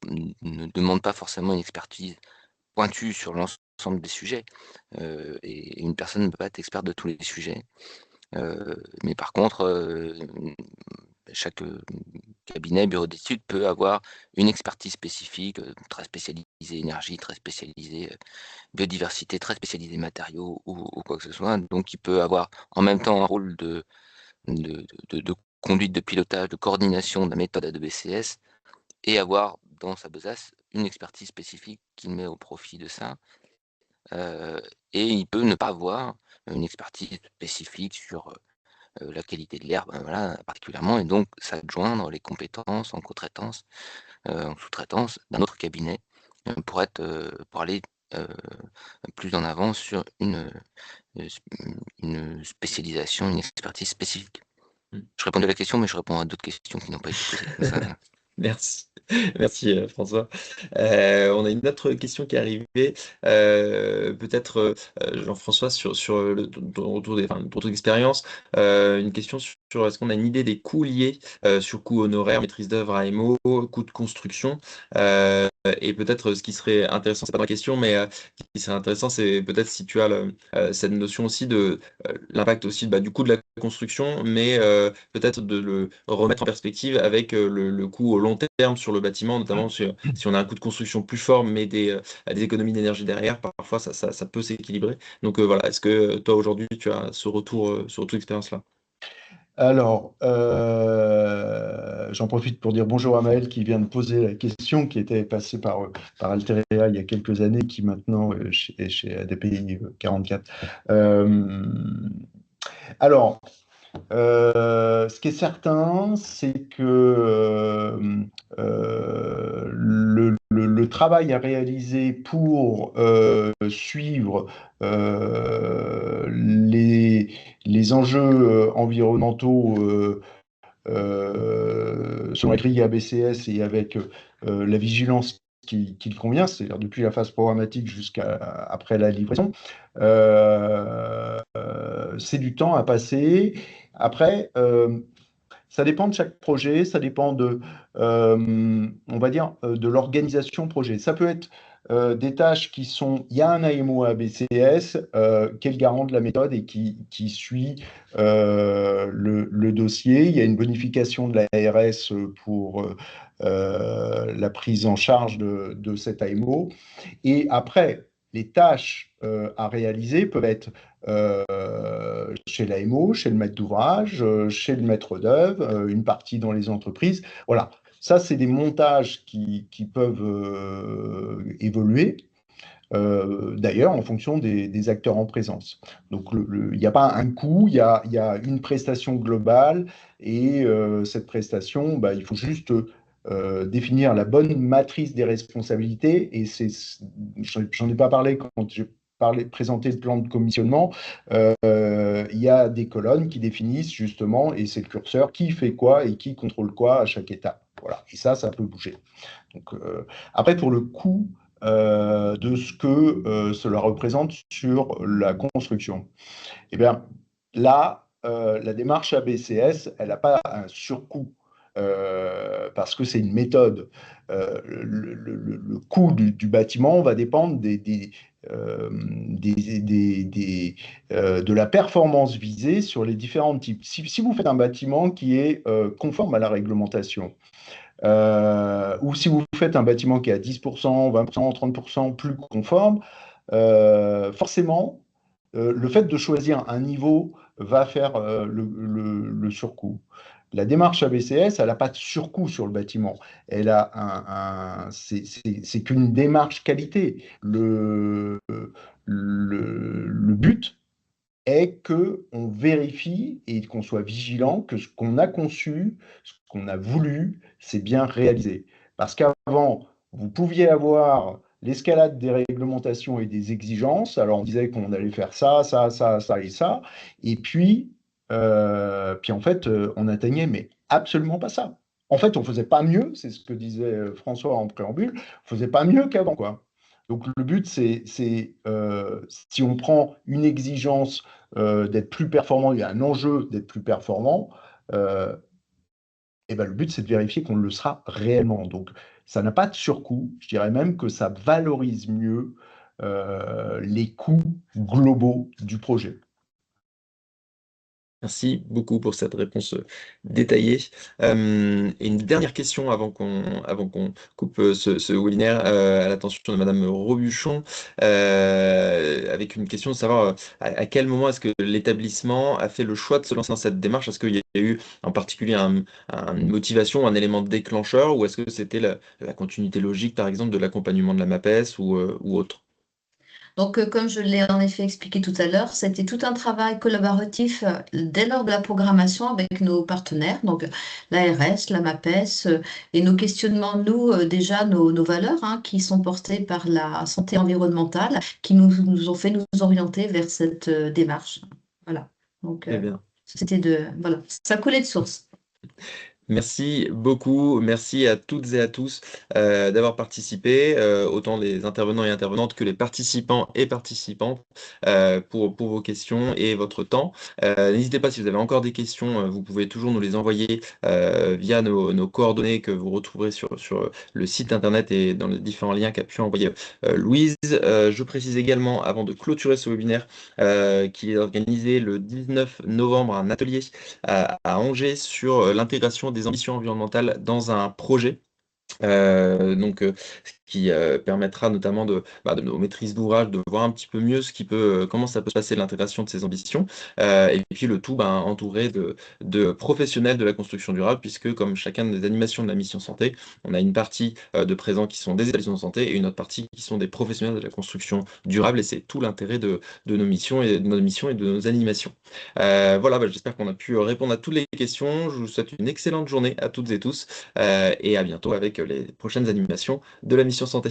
demande pas forcément une expertise pointue sur l'ensemble des sujets, et une personne ne peut pas être experte de tous les sujets. Mais par contre, chaque cabinet, bureau d'études peut avoir une expertise spécifique, très spécialisée énergie, très spécialisée biodiversité, très spécialisée matériaux ou quoi que ce soit. Donc il peut avoir en même temps un rôle de conduite, de pilotage, de coordination de la méthode ADBCS et avoir dans sa besace une expertise spécifique qu'il met au profit de ça. Et il peut ne pas avoir une expertise spécifique sur la qualité de l'air, ben voilà, particulièrement, et donc s'adjoindre les compétences en co-traitance, en sous-traitance d'un autre cabinet pour aller plus en avant sur une spécialisation, une expertise spécifique. Mmh. Je réponds à la question, mais je réponds à d'autres questions qui n'ont pas été posées comme ça. Merci. Merci, François. On a une autre question qui est arrivée, peut-être, Jean-François, sur ton retour ton retour d'expérience, une question sur est-ce qu'on a une idée des coûts liés, sur coûts honoraires, maîtrise d'œuvre, AMO, coûts de construction? Et peut-être ce qui serait intéressant, c'est pas ma question, mais ce qui serait intéressant, c'est peut-être si tu as cette notion aussi de l'impact aussi du coût de la construction, mais peut-être de le remettre en perspective avec le coût au long terme sur le bâtiment, notamment si on a un coût de construction plus fort, mais des économies d'énergie derrière, parfois ça peut s'équilibrer. Donc voilà, est-ce que toi aujourd'hui tu as ce retour d'expérience-là? Alors, j'en profite pour dire bonjour à Maël qui vient de poser la question, qui était passée par Alteria il y a quelques années, qui maintenant est chez ADPI 44. Alors, ce qui est certain, c'est que le travail à réaliser pour suivre les enjeux environnementaux selon la grille ABCS et avec la vigilance qui convient, c'est-à-dire depuis la phase programmatique jusqu'à après la livraison. C'est du temps à passer. Après, ça dépend de chaque projet, ça dépend on va dire, de l'organisation projet. Ça peut être des tâches il y a un AMO ABCS qui est le garant de la méthode et qui suit le dossier. Il y a une bonification de la ARS pour la prise en charge de cet AMO. Et après, les tâches à réaliser peuvent être chez l'AMO, chez le maître d'ouvrage, chez le maître d'œuvre, une partie dans les entreprises. Voilà, ça, c'est des montages qui peuvent évoluer. D'ailleurs, en fonction des acteurs en présence. Donc, il n'y a pas un coût, il y a une prestation globale et cette prestation, il faut juste définir la bonne matrice des responsabilités. Et j'en ai pas parlé quand j'ai présenté le plan de commissionnement. Il y a des colonnes qui définissent justement, et c'est le curseur, qui fait quoi et qui contrôle quoi à chaque étape. Voilà. Et ça peut bouger. Donc, après, pour le coût de ce que cela représente sur la construction. Eh bien, là, la démarche ABCS, elle n'a pas un surcoût. parce que c'est une méthode. Le coût du bâtiment va dépendre de la performance visée sur les différents types. Si vous faites un bâtiment qui est conforme à la réglementation, ou si vous faites un bâtiment qui est à 10%, 20%, 30% plus conforme, forcément, le fait de choisir un niveau va faire le surcoût. La démarche ABCS, elle n'a pas de surcoût sur le bâtiment. Elle a c'est qu'une démarche qualité. Le but est qu'on vérifie et qu'on soit vigilant que ce qu'on a conçu, ce qu'on a voulu, c'est bien réalisé. Parce qu'avant, vous pouviez avoir l'escalade des réglementations et des exigences. Alors, on disait qu'on allait faire ça, ça, ça, ça et ça. Et puis en fait, on atteignait, mais absolument pas ça. En fait, on faisait pas mieux, c'est ce que disait François en préambule, on faisait pas mieux qu'avant, quoi. Donc, le but, si on prend une exigence d'être plus performant, il y a un enjeu d'être plus performant, et ben, le but, c'est de vérifier qu'on le sera réellement. Donc, ça n'a pas de surcoût. Je dirais même que ça valorise mieux les coûts globaux du projet. Merci beaucoup pour cette réponse détaillée. Et une dernière question avant qu'on coupe ce webinaire à l'attention de Madame Robuchon, avec une question de savoir à quel moment est-ce que l'établissement a fait le choix de se lancer dans cette démarche? Est-ce qu'il y a eu en particulier une motivation, un élément déclencheur, ou est-ce que c'était la continuité logique, par exemple, de l'accompagnement de la MAPES ou autre? Donc, comme je l'ai en effet expliqué tout à l'heure, c'était tout un travail collaboratif dès lors de la programmation avec nos partenaires, donc l'ARS, la MAPES, et nos questionnements, nous, déjà, nos valeurs qui sont portées par la santé environnementale, qui nous ont fait nous orienter vers cette démarche. Voilà. Donc, Très bien. voilà, ça coulait de source. Merci beaucoup, merci à toutes et à tous d'avoir participé, autant les intervenants et intervenantes que les participants et participantes pour vos questions et votre temps. N'hésitez pas, si vous avez encore des questions, vous pouvez toujours nous les envoyer via nos coordonnées que vous retrouverez sur le site internet et dans les différents liens qu'a pu envoyer Louise. Je précise également, avant de clôturer ce webinaire, qu'il est organisé le 19 novembre un atelier à Angers sur l'intégration des ambitions environnementales dans un projet. Ce qui permettra notamment de nos maîtrises d'ouvrage de voir un petit peu mieux comment ça peut se passer l'intégration de ces ambitions, et puis le tout entouré de professionnels de la construction durable, puisque comme chacun des animations de la mission santé, on a une partie de présents qui sont des établissements de santé et une autre partie qui sont des professionnels de la construction durable, et c'est tout l'intérêt de nos missions et de nos animations. Voilà, j'espère qu'on a pu répondre à toutes les questions. Je vous souhaite une excellente journée à toutes et tous, et à bientôt avec les prochaines animations de la mission santé.